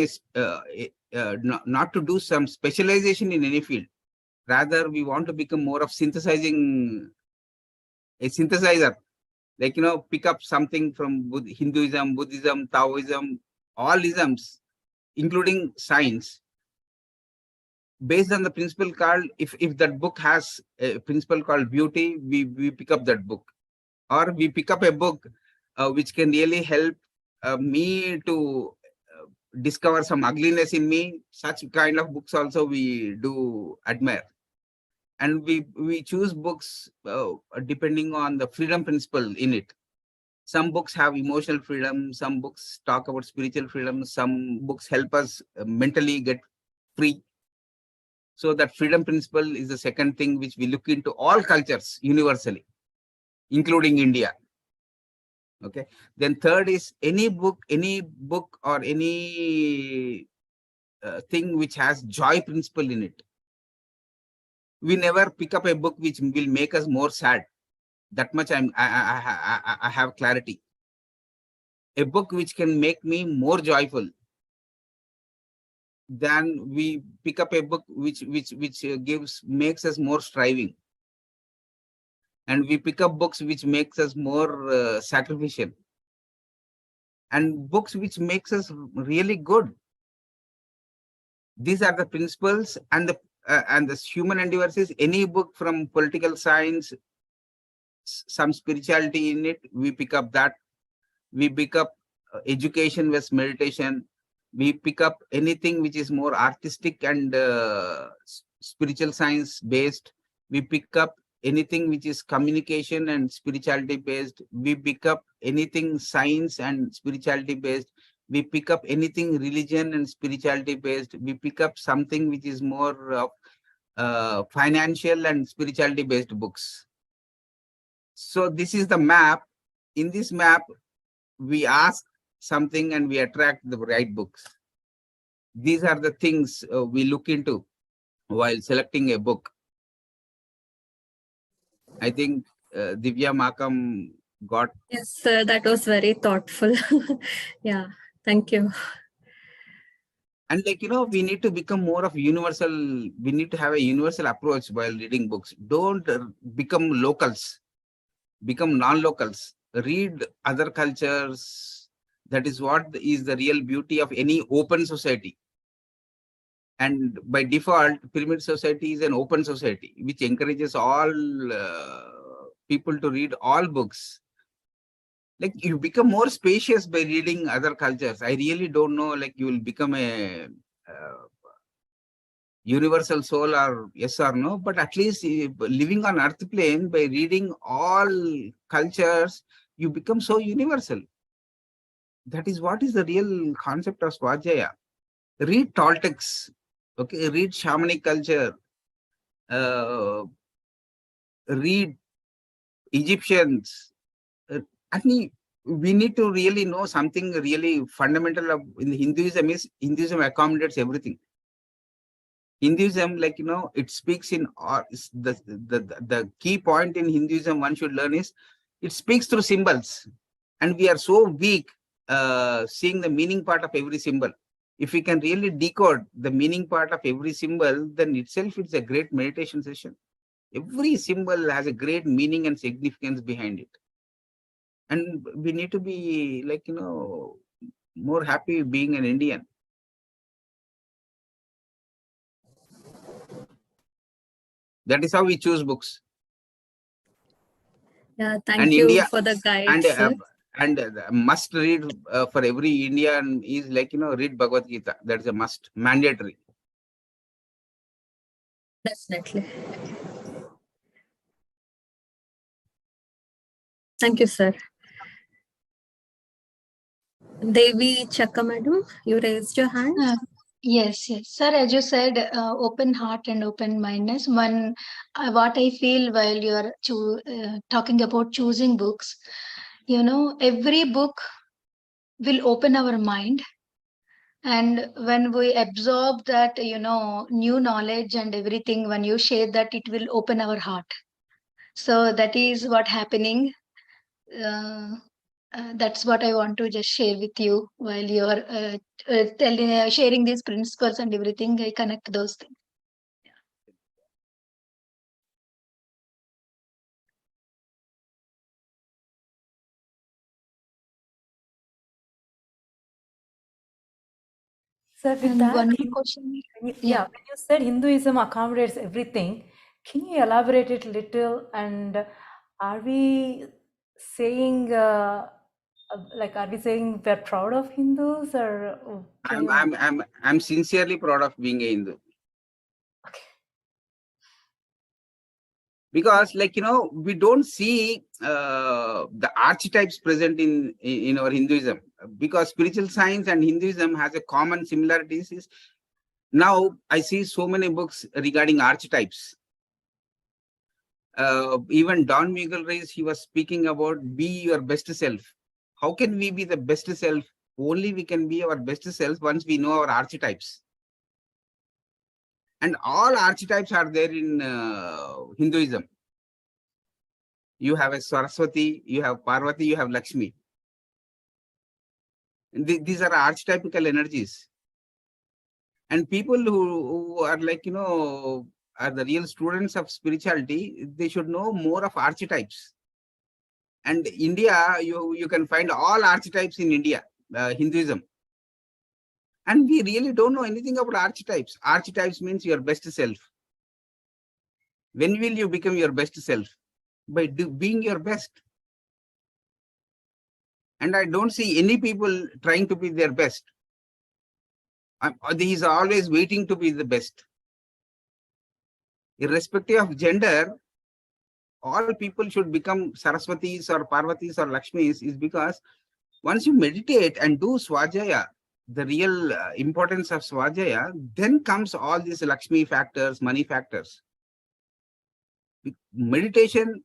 not to do some specialization in any field. Rather, we want to become more of a synthesizer. Like, pick up something from Hinduism, Buddhism, Taoism, all isms, including science. based on the principle called, if that book has a principle called beauty, we pick up that book. Or we pick up a book which can really help me to discover some ugliness in me. Such kind of books also we do admire. And we choose books depending on the freedom principle in it. Some books have emotional freedom, some books talk about spiritual freedom, some books help us mentally get free. So that freedom principle is the second thing which we look into all cultures universally, including India. Okay. Then third is any book or any thing which has joy principle in it. We never pick up a book which will make us more sad. That much I have clarity. A book which can make me more joyful, then we pick up a book which makes us more striving. And we pick up books which makes us more sacrificial. And books which makes us really good. These are the principles. And the human endeavors is any book from political science, some spirituality in it, we pick up that. We pick up education with meditation. We pick up anything which is more artistic and spiritual science based. We pick up anything which is communication and spirituality based. We pick up anything science and spirituality based. We pick up anything religion and spirituality based. We pick up something which is more of financial and spirituality based books. So this is the map. In this map, we ask something and we attract the right books. These are the things we look into while selecting a book. I think Divya Makam got. Yes, sir, that was very thoughtful. Yeah, thank you. And we need to become more of universal. We need to have a universal approach while reading books. Don't become locals, become non-locals. Read other cultures. That is what is the real beauty of any open society. And by default, Pyramid Society is an open society, which encourages all people to read all books. Like you become more spacious by reading other cultures. I really don't know, like you will become a universal soul or yes or no, but at least living on earth plane, by reading all cultures, you become so universal. That is what is the real concept of Swajaya. Read Toltecs, okay, read shamanic culture, read Egyptians. I mean, we need to really know something really fundamental of in Hinduism is Hinduism accommodates everything. Hinduism, it speaks in the key point in Hinduism one should learn is it speaks through symbols, and we are so weak seeing the meaning part of every symbol. If we can really decode the meaning part of every symbol, then itself it's a great meditation session. Every symbol has a great meaning and significance behind it. And we need to be more happy being an Indian. That is how we choose books. Yeah, thank you India, for the guide, sir. And must read for every Indian is read Bhagavad Gita. That is a must, mandatory. Definitely. Thank you, sir. Devi Chakka, madam, you raised your hand. Yes, sir. As you said, open heart and open mindedness. One, what I feel while you are talking about choosing books, every book will open our mind, and when we absorb that, new knowledge and everything, when you share that, it will open our heart. So that is what happening. That's what I want to just share with you while you are sharing these principles and everything. I connect those things. So with And that, one more question. Yeah. when you said Hinduism accommodates everything, can you elaborate it little? And are we saying are we saying we're proud of Hindus, or can you? I'm sincerely proud of being a Hindu. Okay. Because, like, we don't see the archetypes present in our Hinduism, because spiritual science and Hinduism has a common similarities. Is now I see so many books regarding archetypes. Even Don Miguel Reyes, he was speaking about be your best self. How can we be the best self? Only we can be our best self once we know our archetypes. And all archetypes are there in Hinduism. You have a Saraswati, you have Parvati, you have Lakshmi. And these are archetypical energies. And people who are like, are the real students of spirituality, they should know more of archetypes. And India, you can find all archetypes in India, Hinduism. And we really don't know anything about archetypes. Archetypes means your best self. When will you become your best self? By being your best. And I don't see any people trying to be their best. He is always waiting to be the best. Irrespective of gender, all people should become Saraswatis or Parvatis or Lakshmis, is because once you meditate and do Swajaya, the real importance of Swajaya, then comes all these Lakshmi factors, money factors. Meditation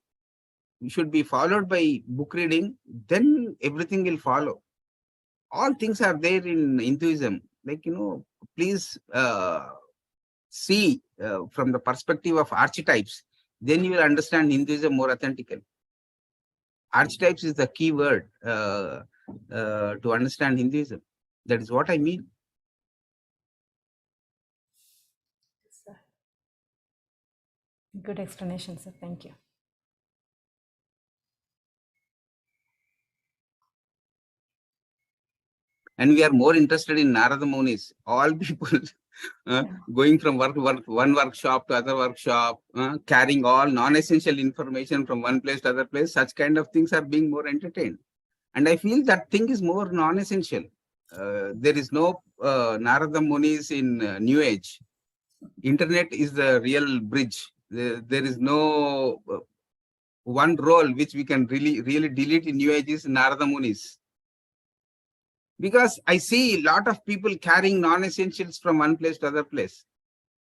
should be followed by book reading, then everything will follow. All things are there in Hinduism. Like, please see from the perspective of archetypes, then you will understand Hinduism more authentically. Archetypes is the key word to understand Hinduism. That is what I mean. Good explanation, sir. Thank you. And we are more interested in Narada Munis. All people going from one workshop to other workshop, carrying all non-essential information from one place to other place. Such kind of things are being more entertained. And I feel that thing is more non-essential. There is no Narada Munis in New Age. Internet is the real bridge. There is no one role which we can really delete in New Age is Narada Munis. Because I see a lot of people carrying non-essentials from one place to other place.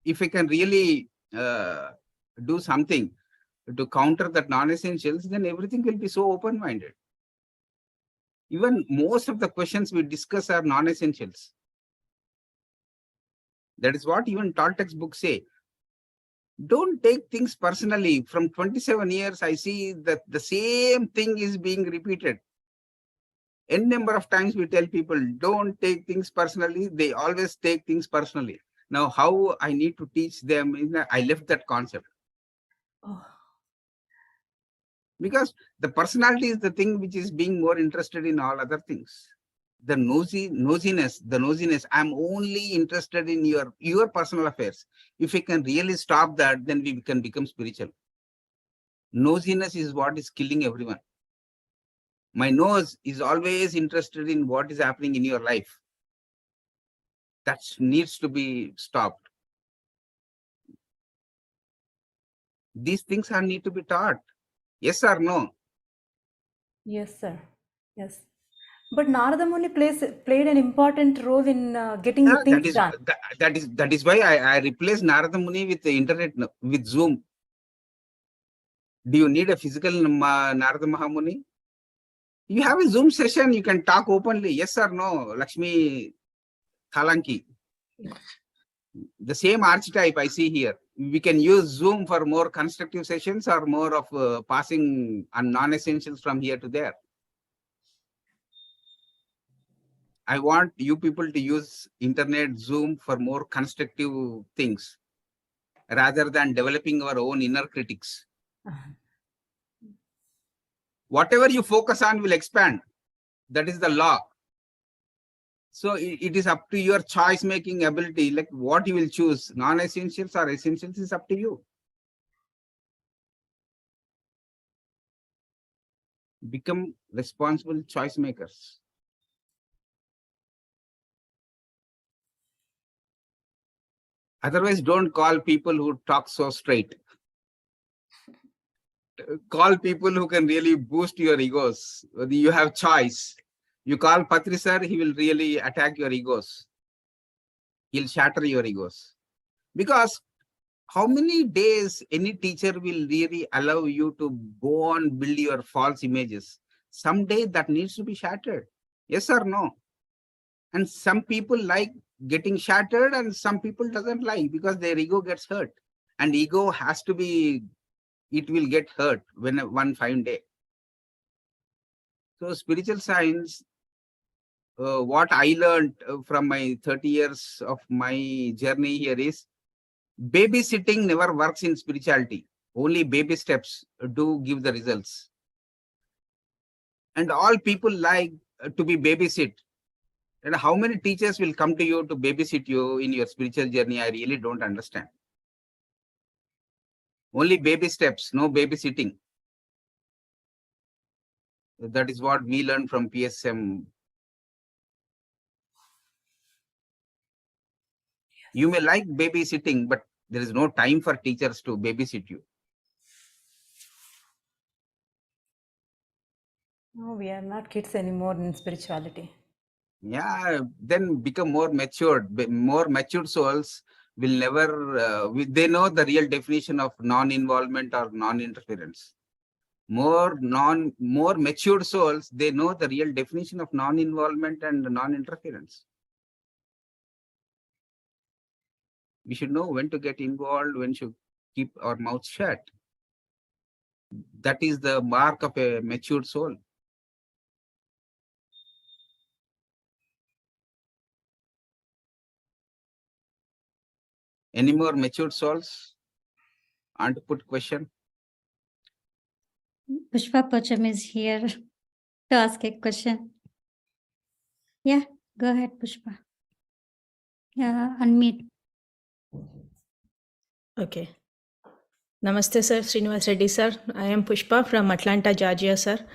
If I can really do something to counter that non-essentials, then everything will be so open-minded. Even most of the questions we discuss are non-essentials. That is what even tall textbooks say. Don't take things personally. From 27 years, I see that the same thing is being repeated. N number of times we tell people, don't take things personally. They always take things personally. Now, how I need to teach them, I left that concept. Oh. Because the personality is the thing which is being more interested in all other things. The nosiness, I'm only interested in your personal affairs. If we can really stop that, then we can become spiritual. Nosiness is what is killing everyone. My nose is always interested in what is happening in your life. That needs to be stopped. These things need to be taught. Yes or no? Yes, sir. Yes. But Narada Muni played an important role in getting the things done. That is why I replaced Narada Muni with the internet, with Zoom. Do you need a physical Narada Mahamuni? You have a Zoom session, you can talk openly. Yes or no, Lakshmi Thalanki. The same archetype I see here. We can use Zoom for more constructive sessions or more of passing on non-essentials from here to there. I want you people to use internet, Zoom for more constructive things rather than developing our own inner critics. Whatever you focus on will expand. That is the law. So it is up to your choice making ability, like what you will choose, non-essentials or essentials is up to you. Become responsible choice makers. Otherwise, don't call people who talk so straight. Call people who can really boost your egos. You have choice. You call Patri sir, he will really attack your egos. He'll shatter your egos. Because how many days any teacher will really allow you to go on build your false images? Someday that needs to be shattered. Yes or no? And some people like getting shattered and some people doesn't like because their ego gets hurt. And ego has to be, it will get hurt when one fine day. So spiritual science, what I learned from my 30 years of my journey here is babysitting never works in spirituality. Only baby steps do give the results. And all people like to be babysit. And how many teachers will come to you to babysit you in your spiritual journey? I really don't understand. Only baby steps, no babysitting. That is what we learned from PSSM. You may like babysitting, but there is no time for teachers to babysit you. No, we are not kids anymore in spirituality. Yeah, then become more matured. More matured souls will never, they know the real definition of non-involvement or non-interference. More matured souls, they know the real definition of non-involvement and non-interference. We should know when to get involved, when to keep our mouth shut. That is the mark of a matured soul. Any more matured souls? Want to put question? Pushpa Pocham is here to ask a question. Yeah, go ahead, Pushpa. Yeah, unmute. Okay. Namaste, sir. Srinivas Reddy, sir. I am Pushpa from Atlanta, Georgia, sir.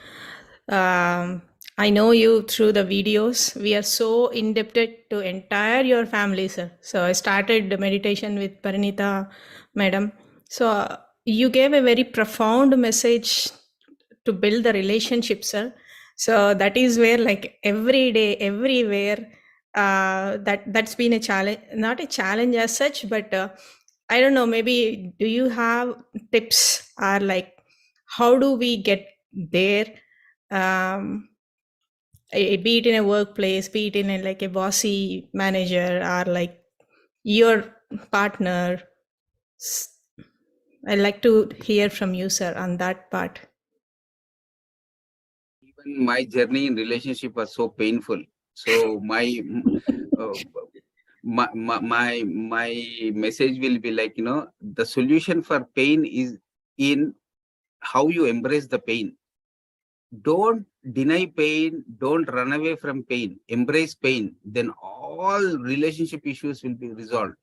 I know you through the videos. We are so indebted to entire your family, sir. So I started the meditation with Parinita, madam. So you gave a very profound message to build the relationship, sir. So that is where, like, every day, everywhere, that's been a challenge, not a challenge as such, but I don't know, maybe do you have tips or like how do we get there? Be it in a workplace, be it in a, like a bossy manager or like your partner. I'd like to hear from you, sir, on that part. Even my journey in relationship was so painful. So my message will be like, the solution for pain is in how you embrace the pain. Don't deny pain, don't run away from pain, embrace pain, then all relationship issues will be resolved.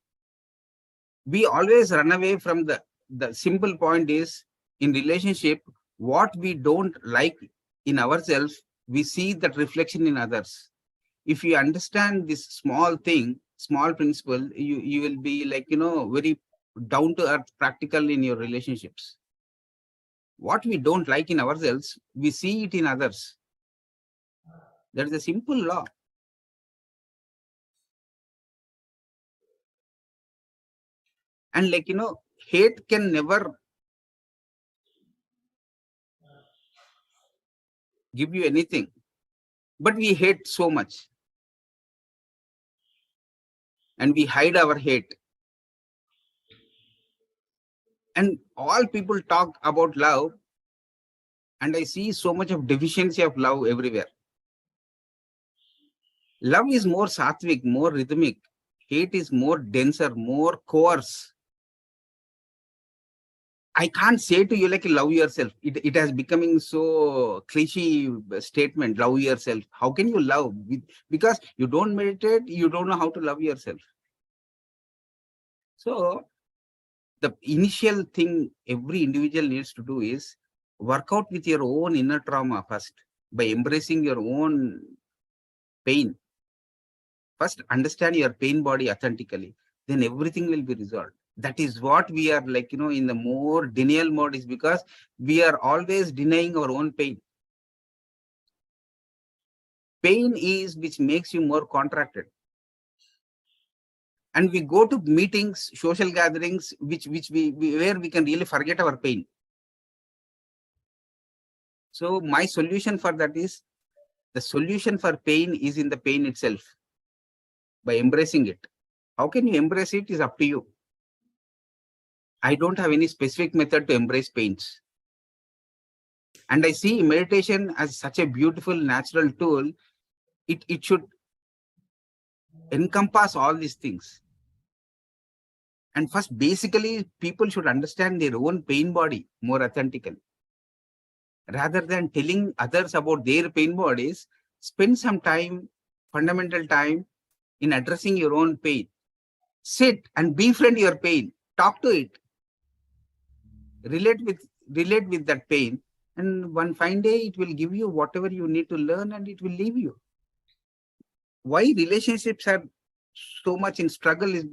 We always run away from the simple point is, in relationship, what we don't like in ourselves, we see that reflection in others. If you understand this small thing, small principle, you will be like, very down to earth, practical in your relationships. What we don't like in ourselves, we see it in others. That is a simple law. And like, hate can never give you anything, but we hate so much. And we hide our hate. And all people talk about love, and I see so much of deficiency of love everywhere. Love is more sattvic, more rhythmic. Hate is more denser, more coarse. I can't say to you like love yourself. It has becoming so cliche statement, love yourself. How can you love? Because you don't meditate, you don't know how to love yourself. So the initial thing every individual needs to do is work out with your own inner trauma first by embracing your own pain. First, understand your pain body authentically, then everything will be resolved. That is what we are like, in the more denial mode is because we are always denying our own pain. Pain is which makes you more contracted. And we go to meetings, social gatherings, where we can really forget our pain. So my solution for that is, the solution for pain is in the pain itself, by embracing it. How can you embrace it is up to you. I don't have any specific method to embrace pains. And I see meditation as such a beautiful natural tool. It should encompass all these things. And first, basically, people should understand their own pain body more authentically. Rather than telling others about their pain bodies, spend some time, fundamental time, in addressing your own pain. Sit and befriend your pain. Talk to it. Relate with that pain. And one fine day, it will give you whatever you need to learn and it will leave you. Why relationships are so much in struggle is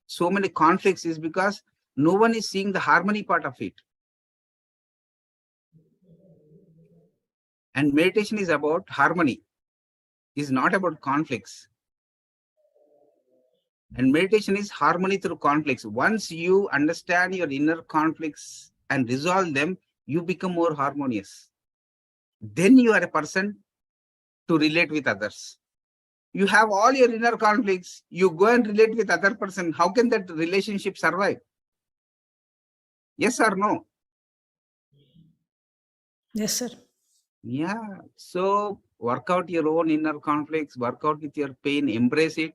so many conflicts is because no one is seeing the harmony part of it. And meditation is about harmony, is not about conflicts. And meditation is harmony through conflicts. Once you understand your inner conflicts and resolve them, you become more harmonious. Then you are a person to relate with others. You have all your inner conflicts, you go and relate with other person. How can that relationship survive? Yes or no? Yes, sir. Yeah. So work out your own inner conflicts, work out with your pain, embrace it,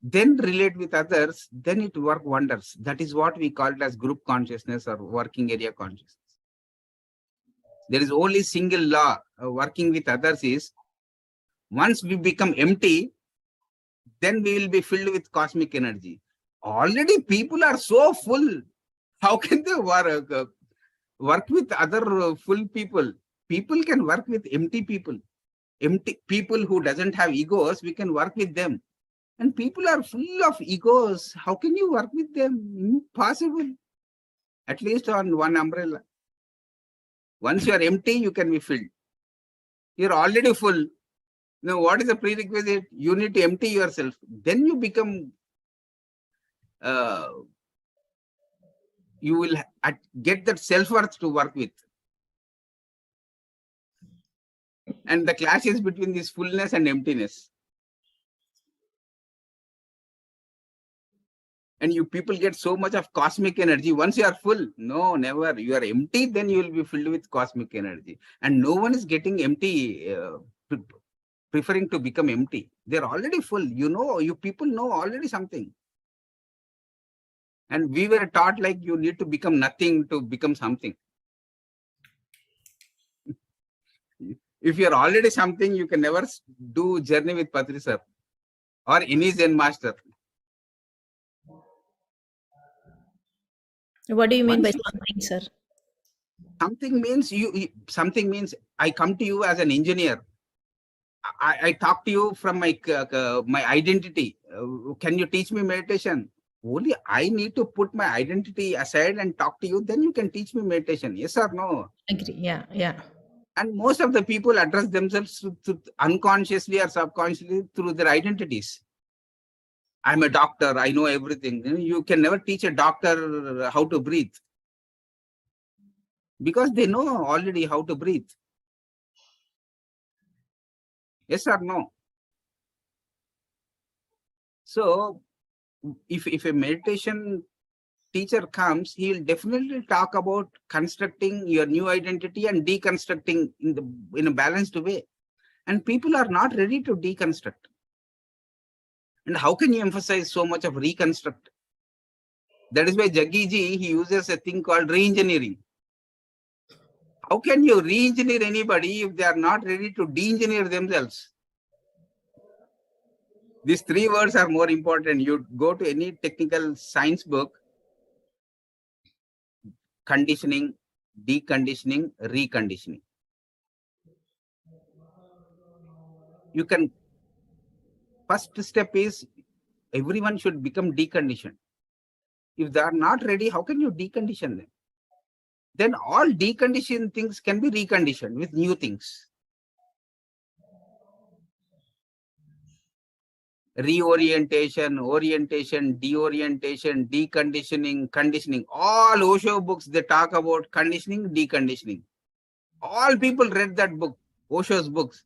then relate with others, then it work wonders. That is what we call it as group consciousness or working area consciousness. There is only single law working with others is, once we become empty, then we will be filled with cosmic energy. Already people are so full. How can they work with other full people? People can work with empty people. Empty people who doesn't have egos, we can work with them. And people are full of egos. How can you work with them? Impossible. At least on one umbrella. Once you are empty, you can be filled. You're already full. Now, what is the prerequisite? You need to empty yourself. Then you become, you will get that self-worth to work with. And the clash is between this fullness and emptiness. And you people get so much of cosmic energy. Once you are full, no, never. You are empty, then you will be filled with cosmic energy. And no one is getting empty, preferring to become empty. They're already full. You people know already something. And we were taught like you need to become nothing to become something. If you're already something, you can never do journey with Patri sir or any Zen master. What do you mean by something, sir? Something means I come to you as an engineer. I talk to you from my identity. Can you teach me meditation? Only I need to put my identity aside and talk to you. Then you can teach me meditation. Yes or no? Agree. Yeah. And most of the people address themselves unconsciously or subconsciously through their identities. I'm a doctor. I know everything. You can never teach a doctor how to breathe, because they know already how to breathe. Yes or no? So if a meditation teacher comes, he will definitely talk about constructing your new identity and deconstructing in a balanced way. And people are not ready to deconstruct. And how can you emphasize so much of reconstruct? That is why Jaggi-ji, he uses a thing called re-engineering. How can you re-engineer anybody if they are not ready to de-engineer themselves? These three words are more important. You go to any technical science book, conditioning, deconditioning, reconditioning. You can, first step is everyone should become deconditioned. If they are not ready, how can you decondition them? Then all deconditioned things can be reconditioned with new things. Reorientation, orientation, deorientation, deconditioning, conditioning. All Osho books, they talk about conditioning, deconditioning. All people read that book, Osho's books.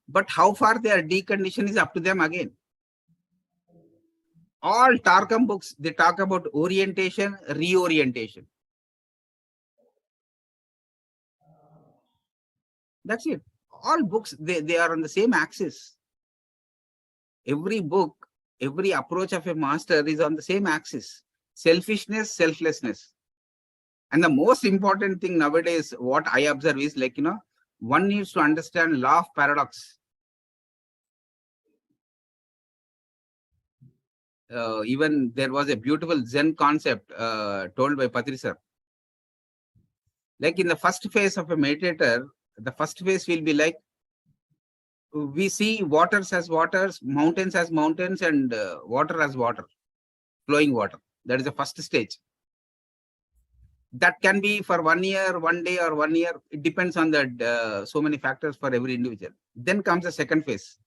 But how far they are deconditioned is up to them again. All Tarkam books, they talk about orientation, reorientation. That's it. All books, they are on the same axis. Every book, every approach of a master is on the same axis. Selfishness, selflessness. And the most important thing nowadays, what I observe is like, one needs to understand law of paradox. Even there was a beautiful Zen concept told by Patri sir. Like in the first phase of a meditator, the first phase will be like, we see waters as waters, mountains as mountains, and water as water, flowing water. That is the first stage. That can be for 1 year, 1 day, or 1 year. It depends on the so many factors for every individual. Then comes the second phase.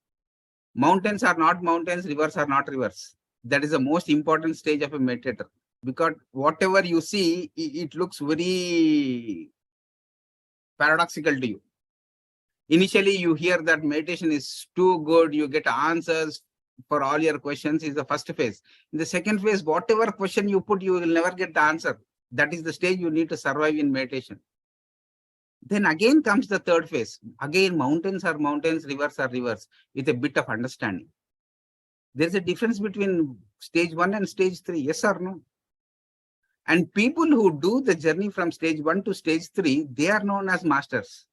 Mountains are not mountains, rivers are not rivers. That is the most important stage of a meditator. Because whatever you see, it looks very paradoxical to you. Initially, you hear that meditation is too good, you get answers for all your questions, is the first phase. In the second phase, whatever question you put, you will never get the answer. That is the stage you need to survive in meditation. Then again comes the third phase. Again, mountains are mountains, rivers are rivers, with a bit of understanding. There's a difference between stage 1 and stage 3, yes or no? And people who do the journey from stage 1 to stage 3, they are known as masters.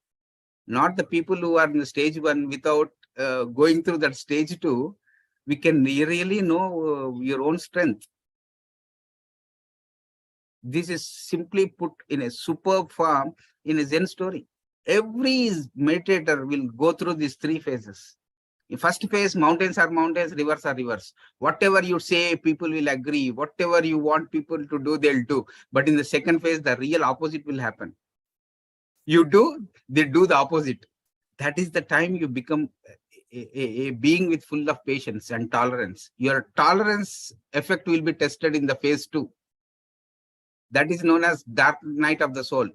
Not the people who are in the stage 1 without going through that stage 2. We can really know your own strength. This is simply put in a superb form in a Zen story. Every meditator will go through these three phases. In first phase, mountains are mountains, rivers are rivers. Whatever you say, people will agree. Whatever you want people to do, they'll do. But in the second phase, the real opposite will happen. You do, they do the opposite. That is the time you become a being with full of patience and tolerance. Your tolerance effect will be tested in the phase 2. That is known as dark night of the soul.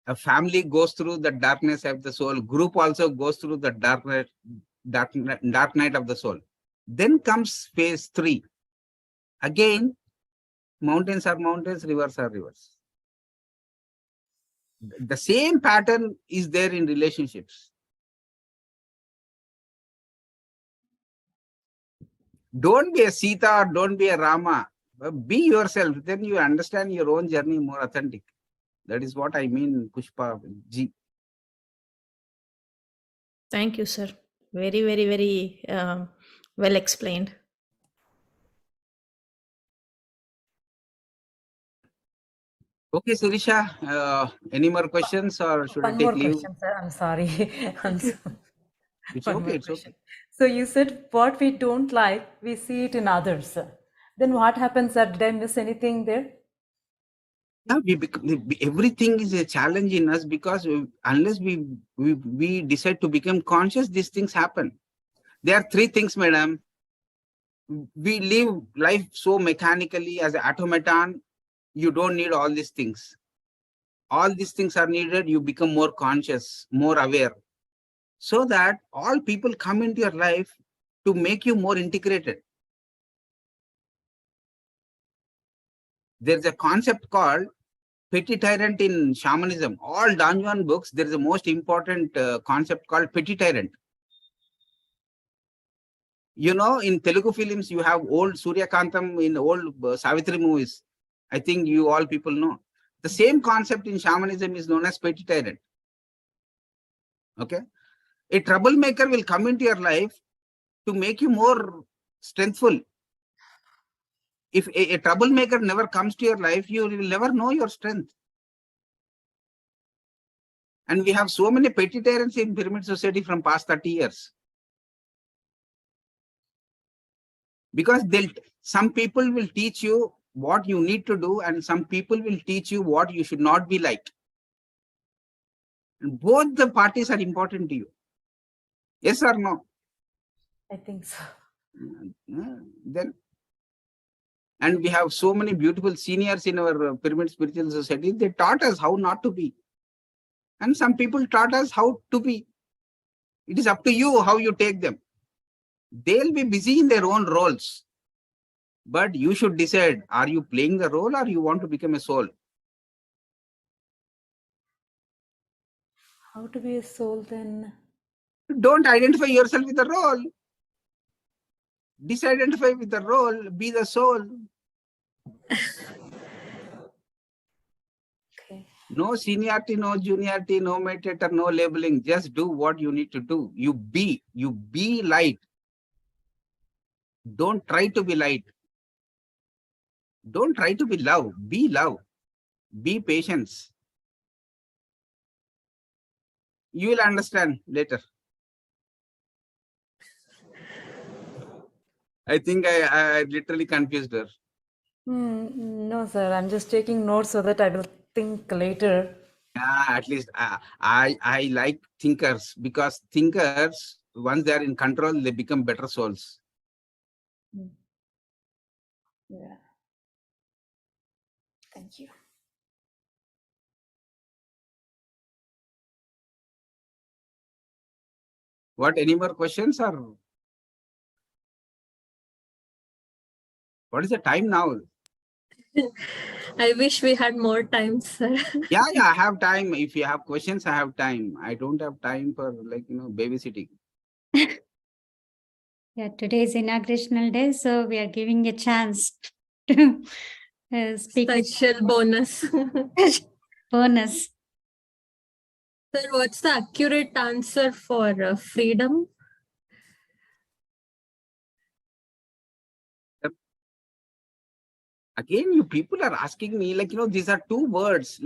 A family goes through the darkness of the soul. Group also goes through the dark night of the soul. Then comes phase 3. Again, mountains are mountains, rivers are rivers. The same pattern is there in relationships. Don't be a Sita or don't be a Rama. Be yourself. Then you understand your own journey more authentic. That is what I mean, Pushpa ji. Thank you, sir. Very, very, very well explained. Okay, Sirisha, any more questions or should I One take more leave? question, sir. I'm sorry. It's One okay, more it's question. okay. So you said what we don't like, we see it in others. Then what happens? Did I miss anything there? Yeah, everything is a challenge in us because unless we decide to become conscious, these things happen. There are three things, madam. We live life so mechanically as an automaton. You don't need all these things. All these things are needed. You become more conscious, more aware, so that all people come into your life to make you more integrated. There's a concept called petty tyrant in shamanism. All Don Juan books, there is a most important concept called petty tyrant. You know, in Telugu films, you have old Surya Kantam in old Savitri movies. I think you all people know. The same concept in shamanism is known as petty tyrant. Okay. A troublemaker will come into your life to make you more strengthful. If a troublemaker never comes to your life, you will never know your strength. And we have so many petty tyrants in pyramid society from past 30 years. Because some people will teach you what you need to do, and some people will teach you what you should not be like. And both the parties are important to you. Yes or no? I think so. Then, and we have so many beautiful seniors in our pyramid spiritual society. They taught us how not to be. And some people taught us how to be. It is up to you how you take them. They'll be busy in their own roles. But you should decide, are you playing the role or you want to become a soul? How to be a soul then? Don't identify yourself with the role. Disidentify with the role, be the soul. Okay. No seniority, no juniority, no meditator, no labeling. Just do what you need to do. You be light. Don't try to be light. Don't try to be love. Be love. Be patience. You will understand later. I think I literally confused her. No, sir. I'm just taking notes so that I will think later. Yeah, at least I like thinkers, because thinkers, once they are in control, they become better souls. Yeah. Thank you. What, any more questions, or what is the time now? I wish we had more time, sir. Yeah, I have time. If you have questions, I have time. I don't have time for babysitting. Yeah, today is inaugurational day, so we are giving a chance to speak with Special bonus. bonus. Sir, what's the accurate answer for freedom? Again, you people are asking me, these are two words.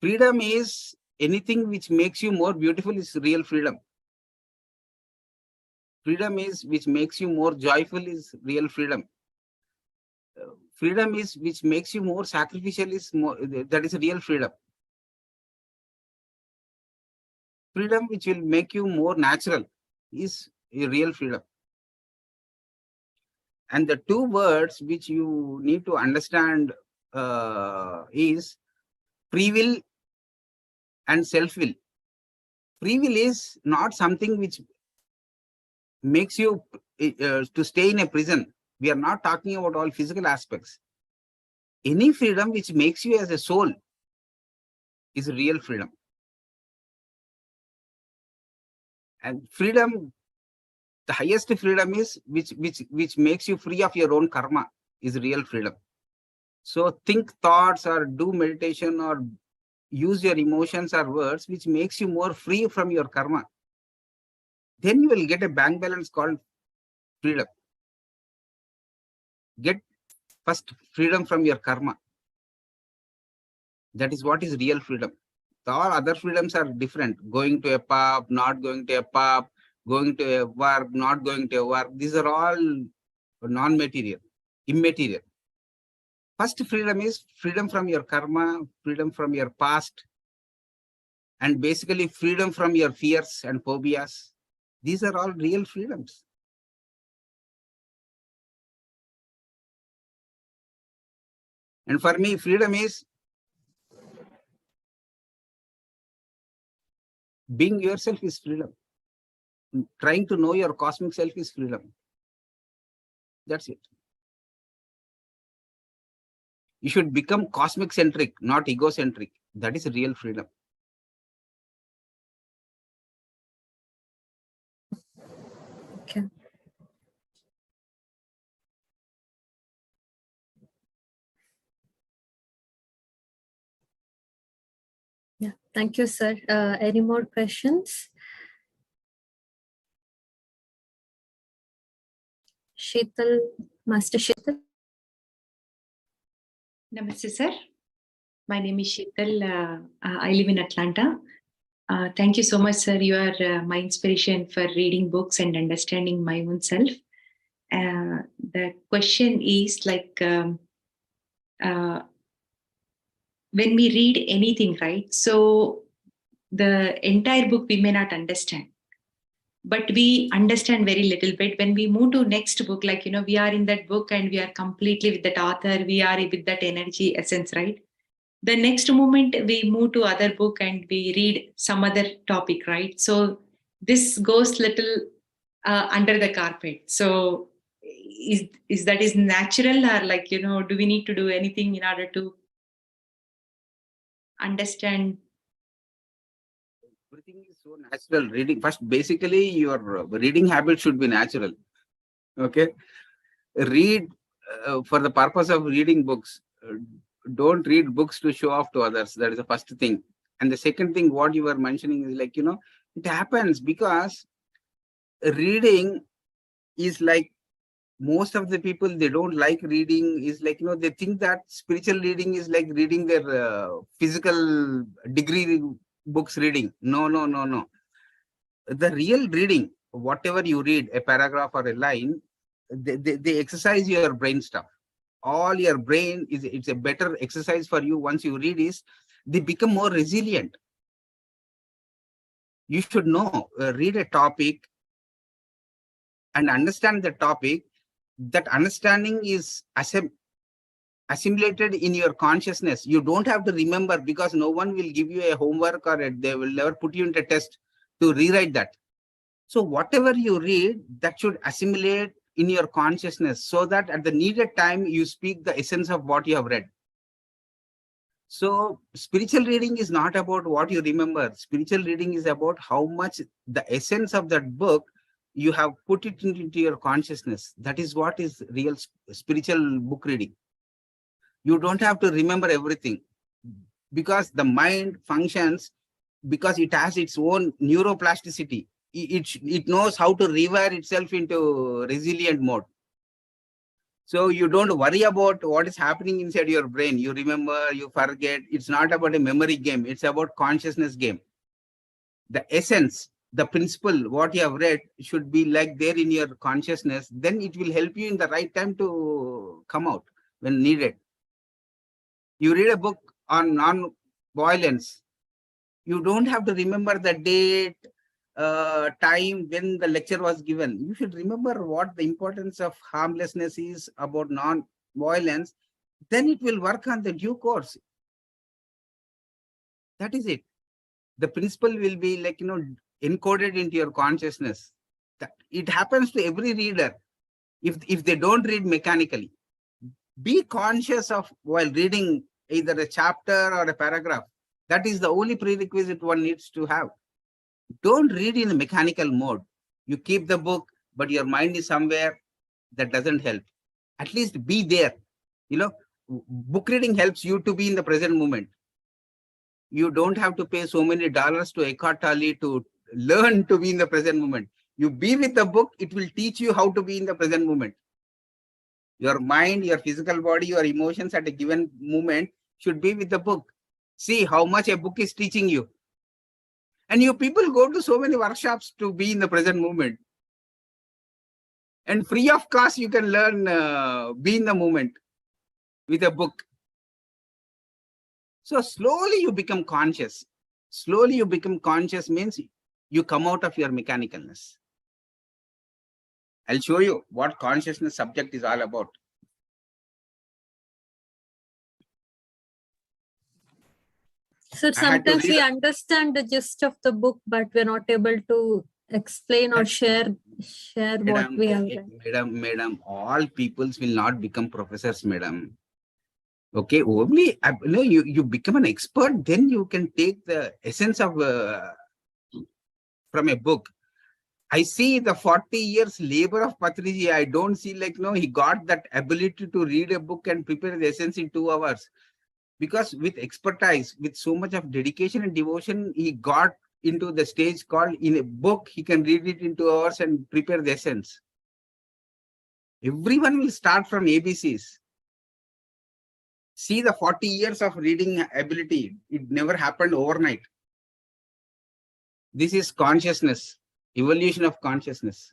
Freedom is anything which makes you more beautiful is real freedom. Freedom is which makes you more joyful is real freedom. Freedom is which makes you more sacrificial that is real freedom. Freedom which will make you more natural is a real freedom. And the two words which you need to understand is free will and self-will. Free will is not something which makes you to stay in a prison. We are not talking about all physical aspects. Any freedom which makes you as a soul is real freedom. And freedom, the highest freedom is which makes you free of your own karma is real freedom. So think thoughts or do meditation or use your emotions or words which makes you more free from your karma. Then you will get a bank balance called freedom. Get first freedom from your karma. That is what is real freedom. All other freedoms are different. Going to a pub, not going to a pub, going to a work, not going to a work. These are all non-material, immaterial. First freedom is freedom from your karma, freedom from your past, and basically freedom from your fears and phobias. These are all real freedoms. And for me, freedom is being yourself is freedom. Trying to know your cosmic self is freedom. That's it. You should become cosmic centric, not egocentric. That is real freedom. Yeah, thank you, sir. Any more questions? Sheetal, Master Sheetal. Namaste, sir. My name is Sheetal. I live in Atlanta. Thank you so much, sir. You are my inspiration for reading books and understanding my own self. The question is like, when we read anything, right? So the entire book we may not understand, but we understand very little bit. When we move to next book, like, we are in that book and we are completely with that author, we are with that energy essence, right? The next moment we move to other book and we read some other topic, right? So this goes little under the carpet. So is that is natural, or like, do we need to do anything in order to understand? Everything is so natural. Reading first, basically, your reading habit should be natural. Okay, read for the purpose of reading books. Don't read books to show off to others. That is the first thing. And the second thing, what you were mentioning is like, it happens because reading is like, most of the people, they don't like reading, is like, they think that spiritual reading is like reading their physical degree books reading. No. The real reading, whatever you read, a paragraph or a line, they exercise your brain stuff. All your brain it's a better exercise for you. Once you read is, they become more resilient. You should know, read a topic and understand the topic. That understanding is assimilated in your consciousness. You don't have to remember, because no one will give you a homework, or they will never put you into a test to rewrite that. So whatever you read, that should assimilate in your consciousness, so that at the needed time you speak the essence of what you have read. So spiritual reading is not about what you remember. Spiritual reading is about how much the essence of that book you have put it into your consciousness. That is what is real spiritual book reading. You don't have to remember everything, because the mind functions, because it has its own neuroplasticity. It knows how to rewire itself into resilient mode. So you don't worry about what is happening inside your brain. You remember, you forget. It's not about a memory game. It's about consciousness game. The essence, the principle, what you have read should be like there in your consciousness. Then it will help you in the right time to come out when needed. You read a book on non-violence. You don't have to remember the date, time when the lecture was given. You should remember what the importance of harmlessness is about non-violence. Then it will work on the due course. That is it. The principle will be like, encoded into your consciousness. It happens to every reader. If they don't read mechanically, be conscious of while reading either a chapter or a paragraph. That is the only prerequisite one needs to have. Don't read in a mechanical mode. You keep the book, but your mind is somewhere. That doesn't help. At least be there. Book reading helps you to be in the present moment. You don't have to pay so many dollars to Eckhart Tolle to learn to be in the present moment. You be with the book, it will teach you how to be in the present moment. Your mind, your physical body, your emotions at a given moment should be with the book. See how much a book is teaching you. And you people go to so many workshops to be in the present moment. And free of cost, you can learn, be in the moment with a book. So slowly you become conscious. Slowly you become conscious means you come out of your mechanicalness. I'll show you what consciousness subject is all about. So sometimes we understand the gist of the book, but we're not able to explain or share what we have read. Madam, all peoples will not become professors, madam. Okay, only you become an expert, then you can take the essence of from a book. I see the 40 years labor of Patriji. I don't see like, he got that ability to read a book and prepare the essence in 2 hours. Because with expertise, with so much of dedication and devotion, he got into the stage called in a book, he can read it into hours and prepare the essence. Everyone will start from ABCs. See the 40 years of reading ability. It never happened overnight. This is consciousness, evolution of consciousness.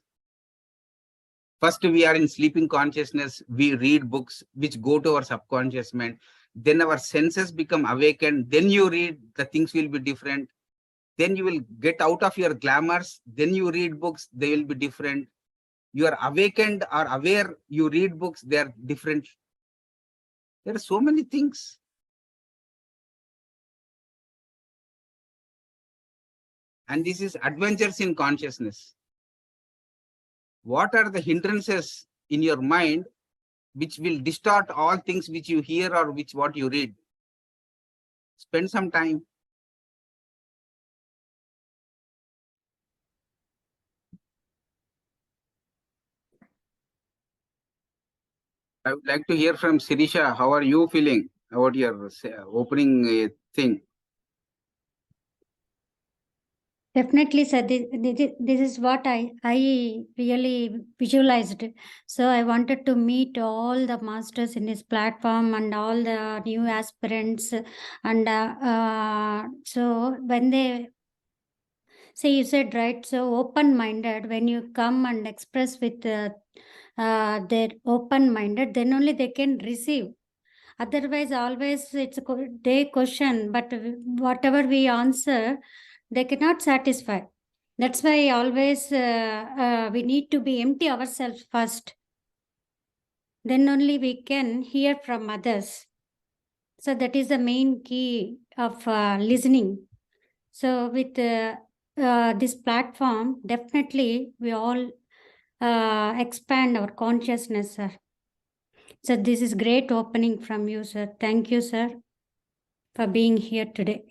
First, we are in sleeping consciousness. We read books which go to our subconscious mind. Then our senses become awakened. Then you read, the things will be different. Then you will get out of your glamours. Then you read books, they will be different. You are awakened or aware, you read books, they are different. There are so many things. And this is adventures in consciousness. What are the hindrances in your mind which will distort all things which you hear or what you read? Spend some time. I would like to hear from Sirisha. How are you feeling about your opening thing? Definitely, sir. This is what I really visualized. So I wanted to meet all the masters in this platform and all the new aspirants. And so when they say, you said, right, so open-minded, when you come and express with their open-minded, then only they can receive. Otherwise, always it's they question, but whatever we answer, they cannot satisfy. That's why always we need to be empty ourselves first. Then only we can hear from others. So that is the main key of listening. So with this platform, definitely we all expand our consciousness, sir. So this is great opening from you, sir. Thank you, sir, for being here today.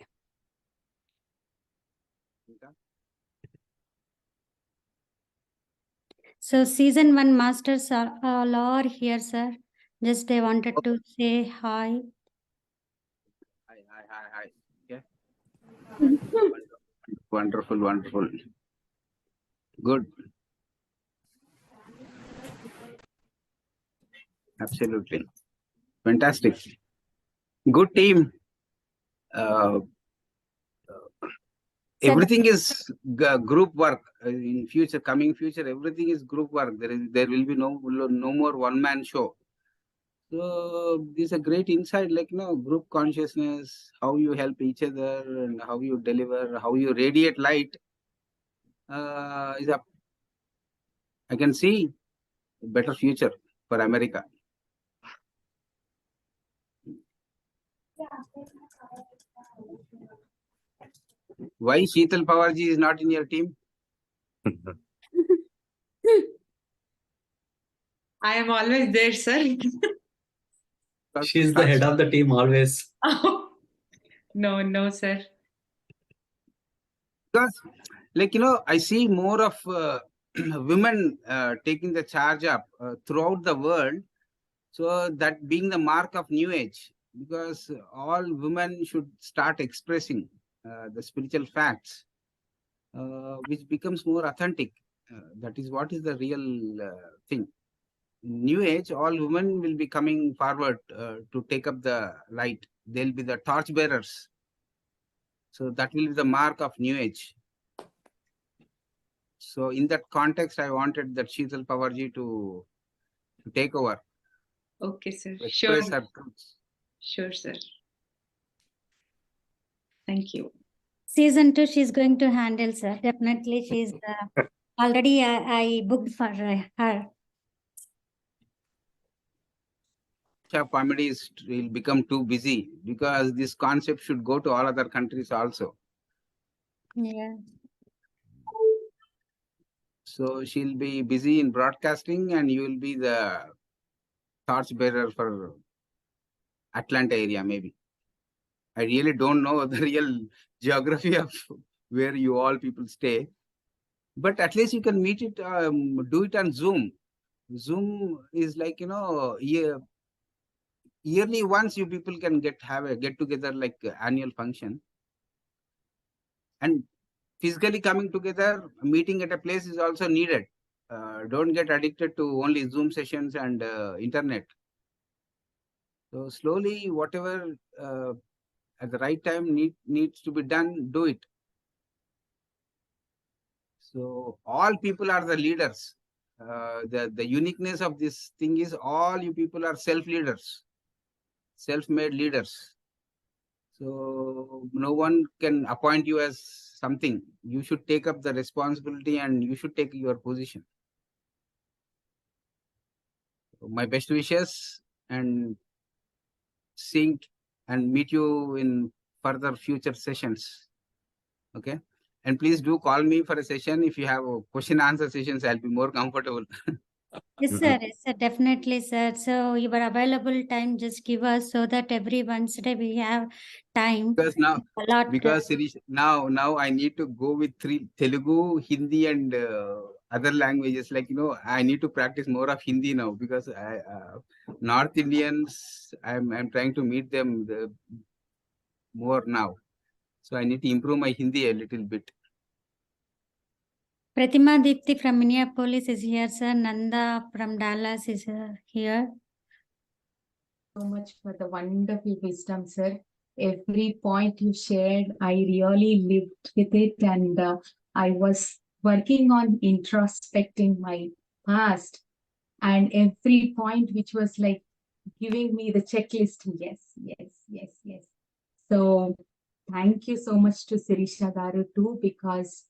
So season 1 masters are all here, sir. Just they wanted to say hi. Hi. Yeah. Wonderful. Good. Absolutely. Fantastic. Good team. Everything is group work in coming future. Everything is group work. There will be no more one-man show. So this is a great insight, like group consciousness, how you help each other and how you deliver, how you radiate light. Is up. I can see a better future for America. Why Sheetal Pawarji is not in your team? I am always there, sir. She's the head of the team always. No, sir. Because, I see more of women taking the charge up throughout the world. So that being the mark of New Age, because all women should start expressing the spiritual facts, which becomes more authentic. That is what is the real thing. In New Age, all women will be coming forward to take up the light. They'll be the torch bearers. So that will be the mark of New Age. So in that context, I wanted that Sheetal Pawarji to take over. Okay, sir. Express her truths. Sure, sir. Thank you. Season 2, she's going to handle, sir. Definitely, she's already I booked for her. Comedies will become too busy because this concept should go to all other countries also. Yeah. So she'll be busy in broadcasting and you will be the torch bearer for Atlanta area, maybe. I really don't know the real geography of where you all people stay, but at least you can meet it, do it on Zoom. Zoom is like, yearly once you people can have a get together like annual function, and physically coming together, meeting at a place is also needed. Don't get addicted to only Zoom sessions and internet. So slowly, whatever at the right time needs to be done, do it. So all people are the leaders. The uniqueness of this thing is all you people are self-leaders, self-made leaders. So no one can appoint you as something. You should take up the responsibility and you should take your position. So my best wishes, and sync and meet you in further future sessions. Okay. And please do call me for a session. If you have a question answer sessions, I'll be more comfortable. Yes, sir. Yes, sir. Definitely, sir. So your available time, just give us so that every Wednesday we have time. Because now, Allot, Sirish, now I need to go with 3 Telugu, Hindi, and other languages. Like I need to practice more of Hindi now because North Indians, I'm trying to meet them more now. So I need to improve my Hindi a little bit. Pratima Deepthi from Minneapolis is here, sir. Nanda from Dallas is here. So much for the wonderful wisdom, sir. Every point you shared, I really lived with it, and I was working on introspecting my past, and every point which was like giving me the checklist. Yes. So thank you so much to Sirisha Garu too, because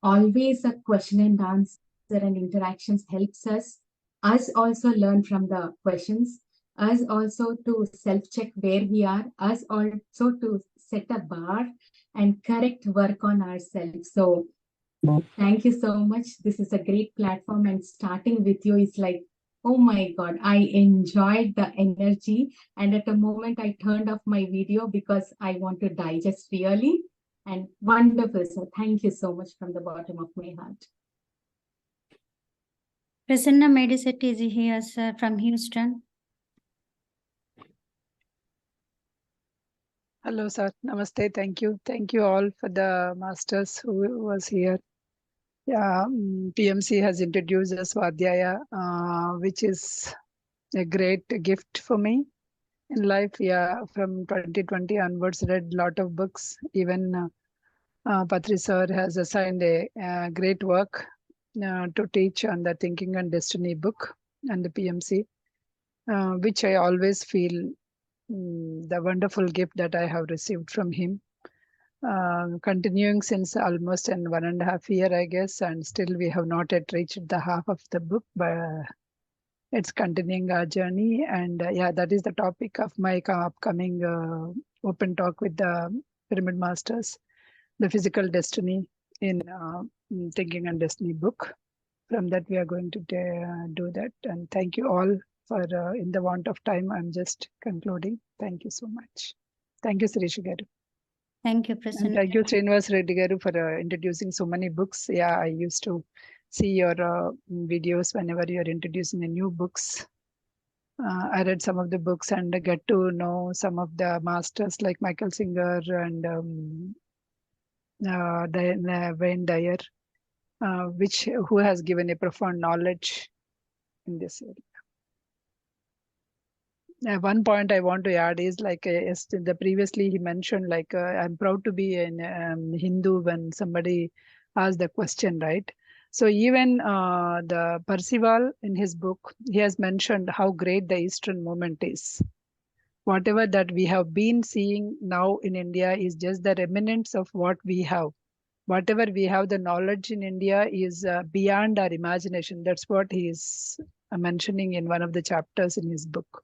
always a question and answer and interactions helps us also learn from the questions, us also to self-check where we are, us also to set a bar and correct work on ourselves. So thank you so much. This is a great platform, and starting with you is like, oh my God, I enjoyed the energy. And at a moment I turned off my video because I want to digest really. And wonderful, sir. Thank you so much from the bottom of my heart. Prasanna Medicetti is here, sir, from Houston. Hello, sir. Namaste. Thank you. Thank you all for the masters who was here. Yeah, PMC has introduced us Swadhyaya, which is a great gift for me in life. Yeah, from 2020 onwards, read a lot of books. Even Patri sir has assigned a great work to teach on the Thinking and Destiny book and the PMC, which I always feel the wonderful gift that I have received from him. Continuing since almost in 1.5 years, I guess, and still we have not yet reached the half of the book, but it's continuing our journey. And yeah, that is the topic of my upcoming open talk with the Pyramid Masters, the physical destiny in Thinking and Destiny book. From that, we are going to do that. And thank you all for, in the want of time, I'm just concluding. Thank you so much. Thank you, Sirisha Garu. Thank you, Prasanna. And thank you, Srinivas Reddy Garu, for introducing so many books. Yeah, I used to see your videos whenever you're introducing the new books. I read some of the books and get to know some of the masters like Michael Singer and Wayne Dyer, who has given a profound knowledge in this area. One point I want to add is like previously he mentioned like I'm proud to be a Hindu when somebody asked the question, right? So even the Percival in his book, he has mentioned how great the Eastern movement is. Whatever that we have been seeing now in India is just the remnants of what we have. Whatever we have, the knowledge in India is beyond our imagination. That's what he is mentioning in one of the chapters in his book.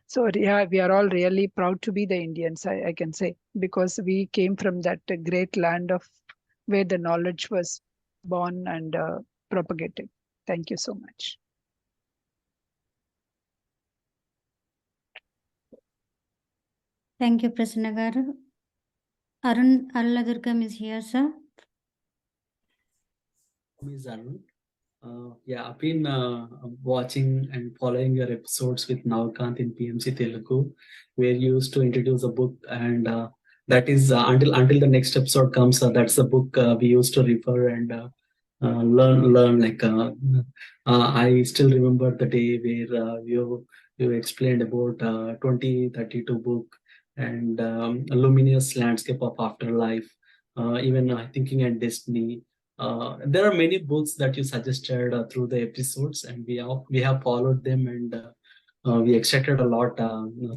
So yeah, we are all really proud to be the Indians, I can say, because we came from that great land of where the knowledge was born and propagated. Thank you so much. Thank you, Prasanna Garu. Arun Arladurgam is here, sir. Who is Arun? Yeah, I've been watching and following your episodes with Navkant in PMC Telugu, where you used to introduce a book, and that is until the next episode comes. That's the book we used to refer and learn. I still remember the day where you explained about 2032 book and luminous landscape of afterlife, even thinking and destiny. There are many books that you suggested through the episodes, and we have followed them, and we extracted a lot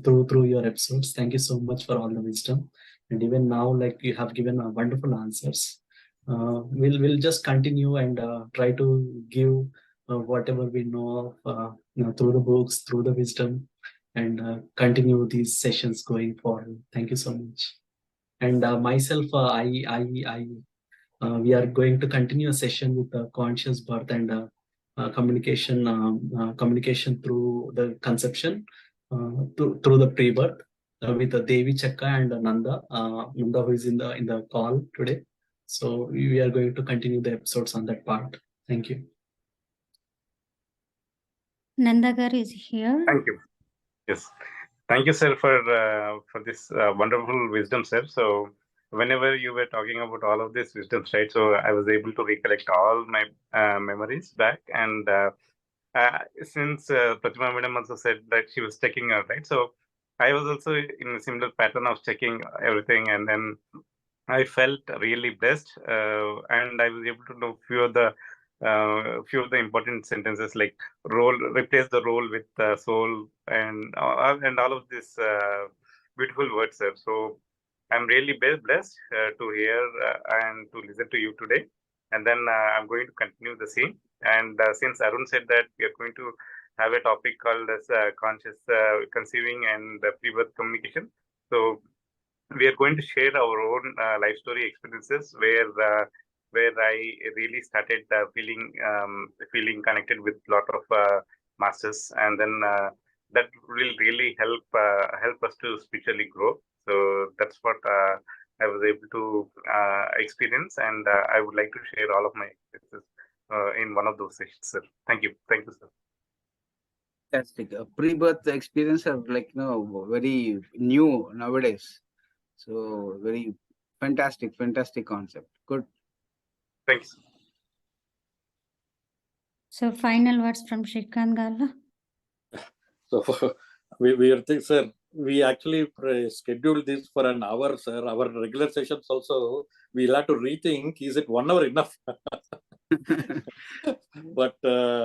through your episodes. Thank you so much for all the wisdom, and even now, like you have given wonderful answers. We'll just continue and try to give whatever we know of, through the books, through the wisdom, and continue these sessions going forward. Thank you so much. And myself, we are going to continue a session with conscious birth and communication through the conception, through the pre-birth, with Devi Chakka and Nanda, Nanda who is in the call today. So we are going to continue the episodes on that part. Thank you. Nandagar is here. Thank you. Yes. Thank you, sir, for this wonderful wisdom, sir. So whenever you were talking about all of this wisdom, right, so I was able to recollect all my memories back. And since Pratima Madam also said that she was checking out, right, so I was also in a similar pattern of checking everything, and then I felt really blessed, and I was able to know few of the important sentences like replace the role with soul, and all of this beautiful words, sir. So I'm really blessed to hear and to listen to you today. And then I'm going to continue the same. And since Arun said that we are going to have a topic called as conscious conceiving and pre-birth communication, so we are going to share our own life story experiences where I really started feeling connected with a lot of masters, and then that will really help us to spiritually grow. So that's what I was able to experience, and I would like to share all of my experiences in one of those sessions, sir. Thank you, sir. Fantastic. Pre-birth experience are like very new nowadays. So very fantastic concept. Good. Thanks. So final words from Shrikant Gala. So we are thinking, sir, we actually scheduled this for an hour, sir. Our regular sessions also, we'll have to rethink, is it 1 hour enough? But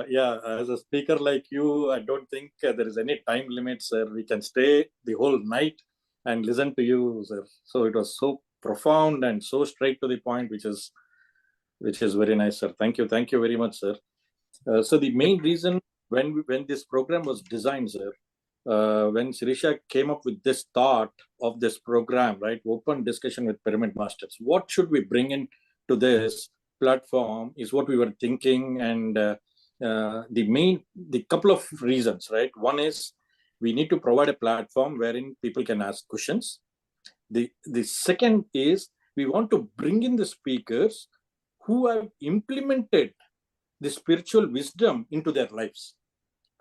yeah, as a speaker like you, I don't think there is any time limit, sir. We can stay the whole night and listen to you, sir. So it was so profound and so straight to the point, which is very nice, sir. Thank you very much, sir. So the main reason when this program was designed, sir, when Sirisha came up with this thought of this program, right, open discussion with Pyramid Masters, what should we bring in to this platform is what we were thinking. And the couple of reasons, right? One is we need to provide a platform wherein people can ask questions. The second is we want to bring in the speakers who have implemented the spiritual wisdom into their lives,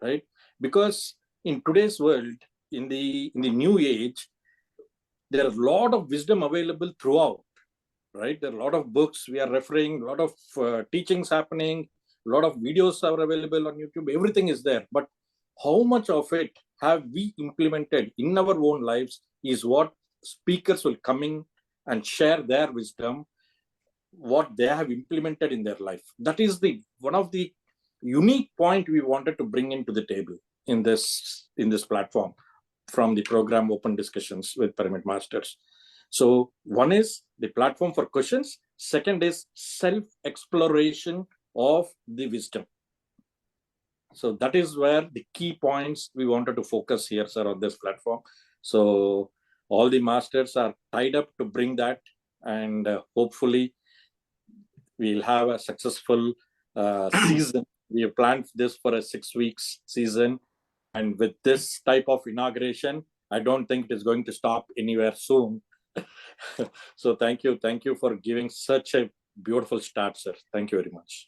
right? Because in today's world, in the new age, there are a lot of wisdom available throughout, right? There are a lot of books we are referring, a lot of teachings happening, a lot of videos are available on YouTube, everything is there. But how much of it have we implemented in our own lives is what speakers will come in and share their wisdom, what they have implemented in their life. That is one of the unique point we wanted to bring into the table in this platform from the program Open Discussions with Pyramid Masters. So one is the platform for questions. Second is self-exploration of the wisdom. So that is where the key points we wanted to focus here, sir, on this platform. So all the masters are tied up to bring that, and hopefully we'll have a successful season. We have planned this for a 6 weeks season. And with this type of inauguration, I don't think it is going to stop anywhere soon. So thank you for giving such a beautiful start, sir. Thank you very much.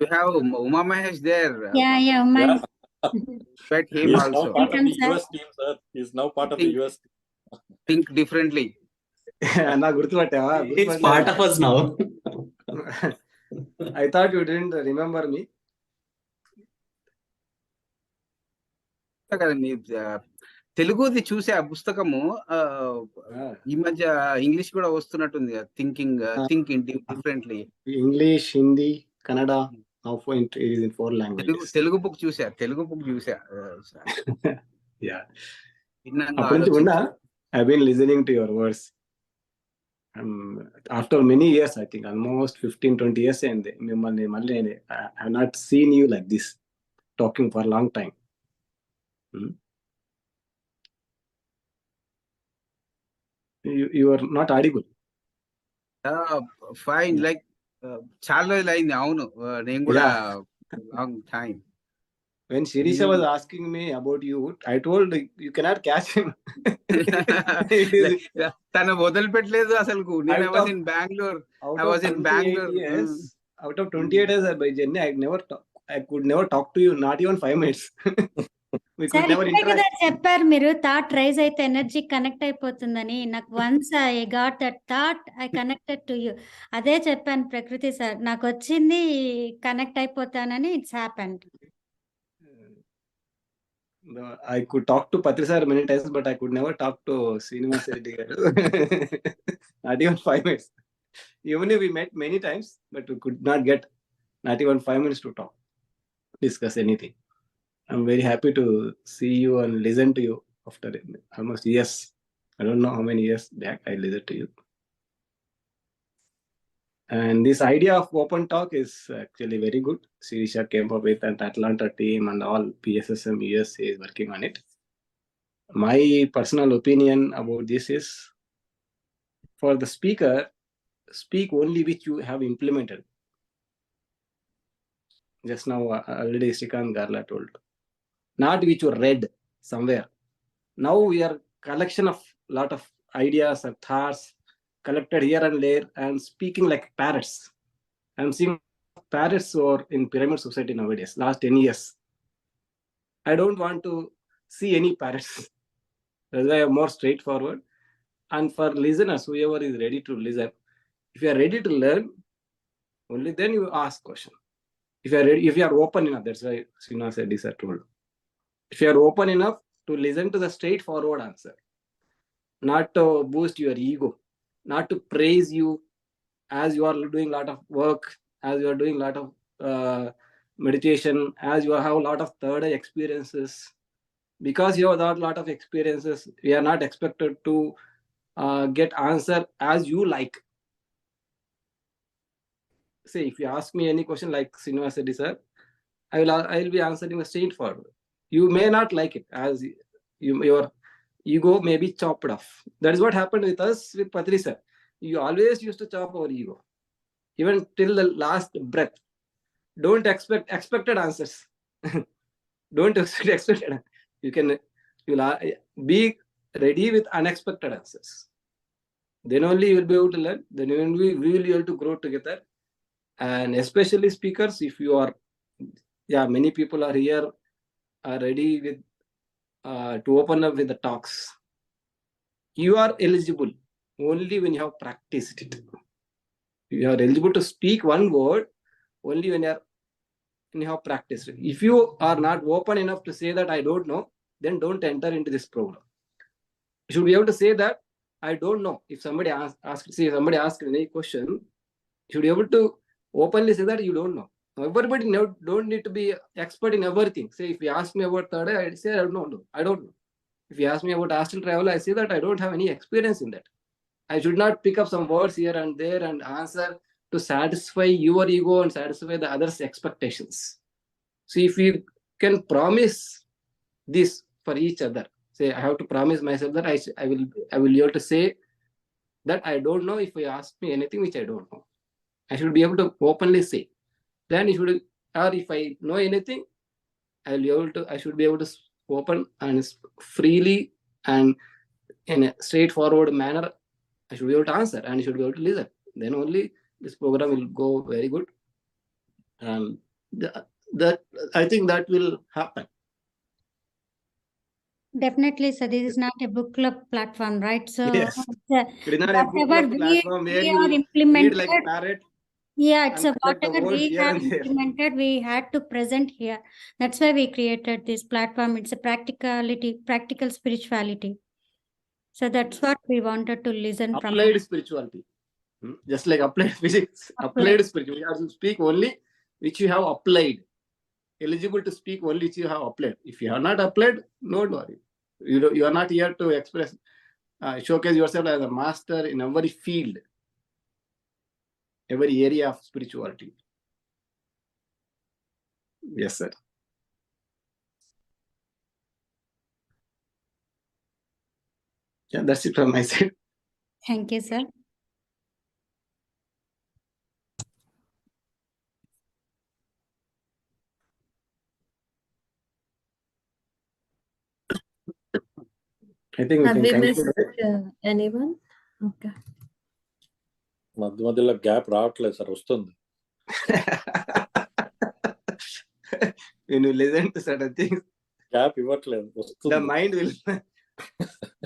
You have Uma Mahesh there. Yeah, Uma. Bet He him is now also. part of Welcome, the sir. US team, sir. He is now part of the US team. Think differently. It's part of us now. I thought you didn't remember me. తెలుగుది చూసే ఆ పుస్తకము ఈ మధ్య English కూడా వస్తున్నట్టుంది think differently. English, Hindi, Kannada, it is in 4 languages. Telugu book చూసా. Yeah. I've been listening to your words. After many years, I think almost 15-20 years, and I have not seen you like this, talking for a long time. You are not audible. Fine, like చాలా అయింది. అవును, నేను కూడా long time. When Shirisha was asking me about you, I told you cannot catch him. తన వదిలిపెట్టలేదు అసలు. I was in Bangalore. Out of 28 years by journey, I could never talk to you, not even 5 minutes. We could never interact. చెప్పారు మీరు thought rise అయితే energy connect అయిపోతుందని. నాకు once I got that thought, I connected to you. అదే చెప్పాను ప్రకృతి sir, నాకు వచ్చింది కనెక్ట్ అయిపోతానని. It's happened. I could talk to Patri sir many times, but I could never talk to Srinivas Reddy. Not even 5 minutes. Even if we met many times, but we could not get not even 5 minutes to talk, discuss anything. I'm very happy to see you and listen to you after almost years. I don't know how many years back I listened to you. And this idea of open talk is actually very good. Sirisha came up with an Atlanta team, and all PSSM USA is working on it. My personal opinion about this is, for the speaker, speak only which you have implemented. Just now, already Srikant Garla told. Not which you read somewhere. Now we are collection of lot of ideas and thoughts collected here and there and speaking like parrots. I'm seeing parrots who are in pyramid society nowadays, last 10 years. I don't want to see any parrots. That's why I'm more straightforward. And for listeners, whoever is ready to listen, if you are ready to learn, only then you ask question. If you are ready, if you are open enough, that's why Srinivas Reddy sir told. If you are open enough to listen to the straightforward answer, not to boost your ego, not to praise you as you are doing a lot of work, as you are doing a lot of meditation, as you have a lot of third eye experiences. Because you have a lot of experiences, we are not expected to get answer as you like. Say, if you ask me any question like Srinivas Reddy sir, I will be answering straightforward. You may not like it, as your ego may be chopped off. That is what happened with us with Patri sir. You always used to chop our ego, even till the last breath. Don't expect expected answers. Don't expect expected. You'll be ready with unexpected answers. Then only you will be able to learn. Then we will be able to grow together. And especially speakers, if you are, many people are here, are ready with to open up with the talks. You are eligible only when you have practiced it. You are eligible to speak one word only when you have practiced it. If you are not open enough to say that I don't know, then don't enter into this program. You should be able to say that I don't know. If somebody asks any question, you should be able to openly say that you don't know. Everybody don't need to be expert in everything. Say, if you ask me about third eye, I say I don't know. If you ask me about astral travel, I say that I don't have any experience in that. I should not pick up some words here and there and answer to satisfy your ego and satisfy the others' expectations. So if you can promise this for each other, say I have to promise myself that I will be able to say that I don't know if you ask me anything which I don't know. I should be able to openly say. Then or if I know anything, I should be able to open and freely and in a straightforward manner, I should be able to answer and I should be able to listen. Then only this program will go very good. that I think that will happen. Definitely, sir. This is not a book club platform, right? So Yes. the- It is not a book whatever club platform where we you are read implemented, like parrot yeah, it's and a collect the whatever words we here have and there. implemented, we had to present here. That's why we created this platform. It's a practical spirituality. So that's what we wanted to listen from. Applied spirituality. Just like applied physics, applied spirituality. You have to speak only which you have applied. Eligible to speak only which you have applied. If you have not applied, don't worry. You are not here to express, showcase yourself as a master in every field, every area of spirituality. Yes, sir. Yeah, that's it from my side. Thank you, sir. I think we Have can we conclude. missed anyone? Okay. మధ్య మధ్యలో gap రావట్లేదు sir, వస్తుంది. When you listen to certain things, gap ఇవ్వట్లేదు, వస్తుంది. the mind will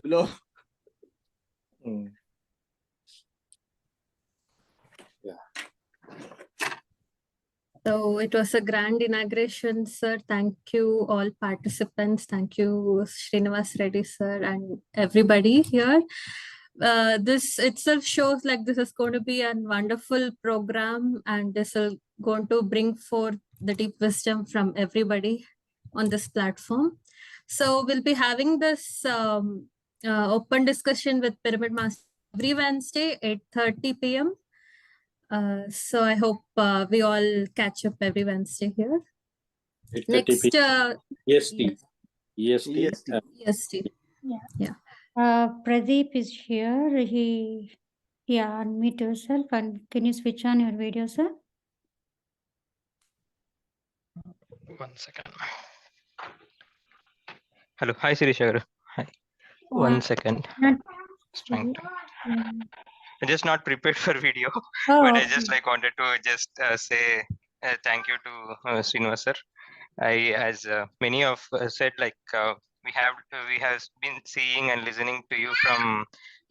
blow. Yeah. So it was a grand inauguration, sir. Thank you all participants. Thank you, Srinivas Reddy, sir, and everybody here. This itself shows like this is going to be a wonderful program, and this is going to bring forth the deep wisdom from everybody on this platform. So we'll be having this open discussion with Pyramid Master every Wednesday, 8:30 p.m. So I hope we all catch up every Wednesday here. Next, EST. EST. Yeah. Pradeep is here. Unmute yourself and can you switch on your video, sir? 1 second. Hello. Hi, Sirisha. Hi. 1 second. I just not prepared for video, but I just like wanted to just say thank you to Srinivas sir. As many of said, like we have been seeing and listening to you from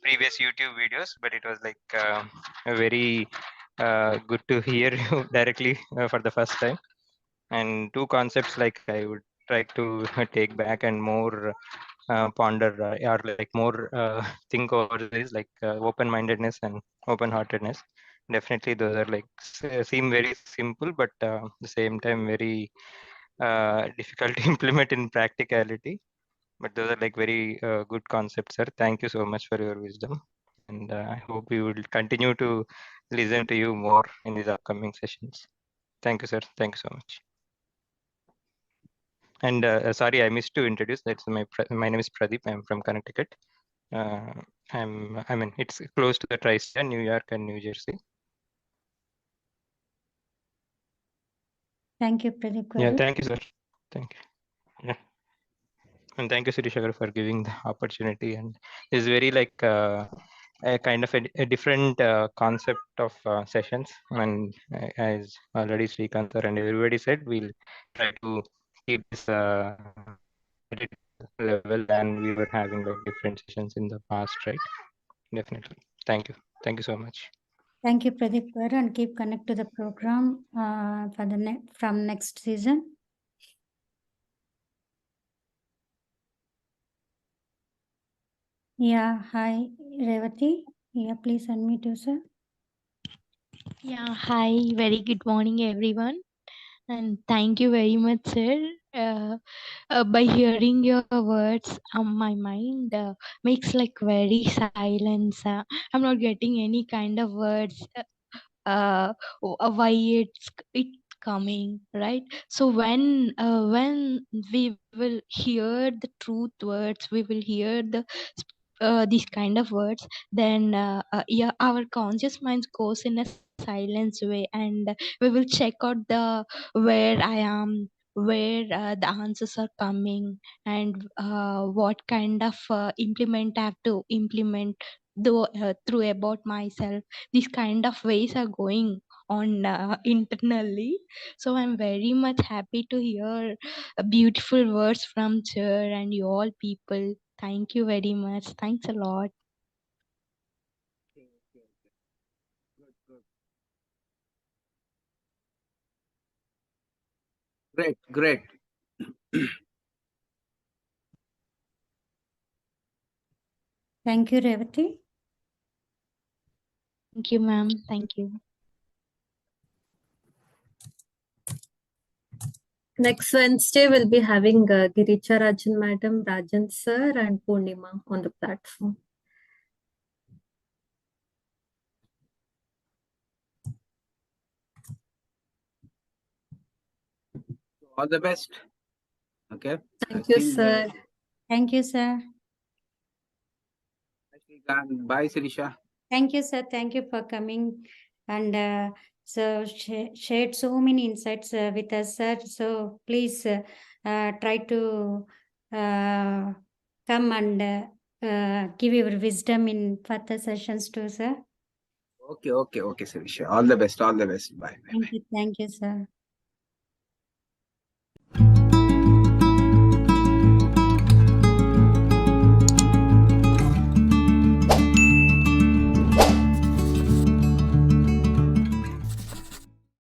previous YouTube videos, but it was like very good to hear you directly for the first time. And two concepts like I would try to take back and more ponder or like more think over this, like open-mindedness and open-heartedness. Definitely those are like seem very simple, but the same time very difficult to implement in practicality. But those are like very good concepts, sir. Thank you so much for your wisdom, and I hope we will continue to listen to you more in these upcoming sessions. Thank you, sir. Thank you so much. And sorry, I missed to introduce. That's my name is Pradeep. I'm from Connecticut. I mean, it's close to the tri-state, New York and New Jersey. Thank you, Pradeep. Yeah, thank you, sir. Thank you. Yeah. And thank you, Sirisha, for giving the opportunity. And it's very like a kind of a different concept of sessions. And as already Srikanth and everybody said, we'll try to keep this level than we were having like different sessions in the past, right? Definitely. Thank you. Thank you so much. Thank you, Pradeep, and keep connect to the program for the from next season. Yeah, hi, Revati. Yeah, please unmute yourself. Yeah, hi, very good morning, everyone. And thank you very much, sir. By hearing your words, my mind makes like very silence. I'm not getting any kind of words. Why it's coming, right? So when we will hear the truth words, we will hear these kind of words, then yeah, our conscious mind goes in a silence way, and we will check out the where I am, where the answers are coming, and what kind of implement I have to implement through about myself. These kind of ways are going on internally. So I'm very much happy to hear beautiful words from sir and you all people. Thank you very much. Thanks a lot. Great, great. Thank you, Revati. Thank you, ma'am. Thank you. Next Wednesday, we'll be having Giricha Rajan Madam, Rajan Sir, and Purnima on the platform. All the best. Okay. Thank you, sir. Thank you, sir. Bye, Sirisha. Thank you, sir. Thank you for coming and so shared so many insights with us, sir. So please try to come and give your wisdom in further sessions too, sir. Okay, Sirisha. All the best. All the best. Bye. Thank you, sir.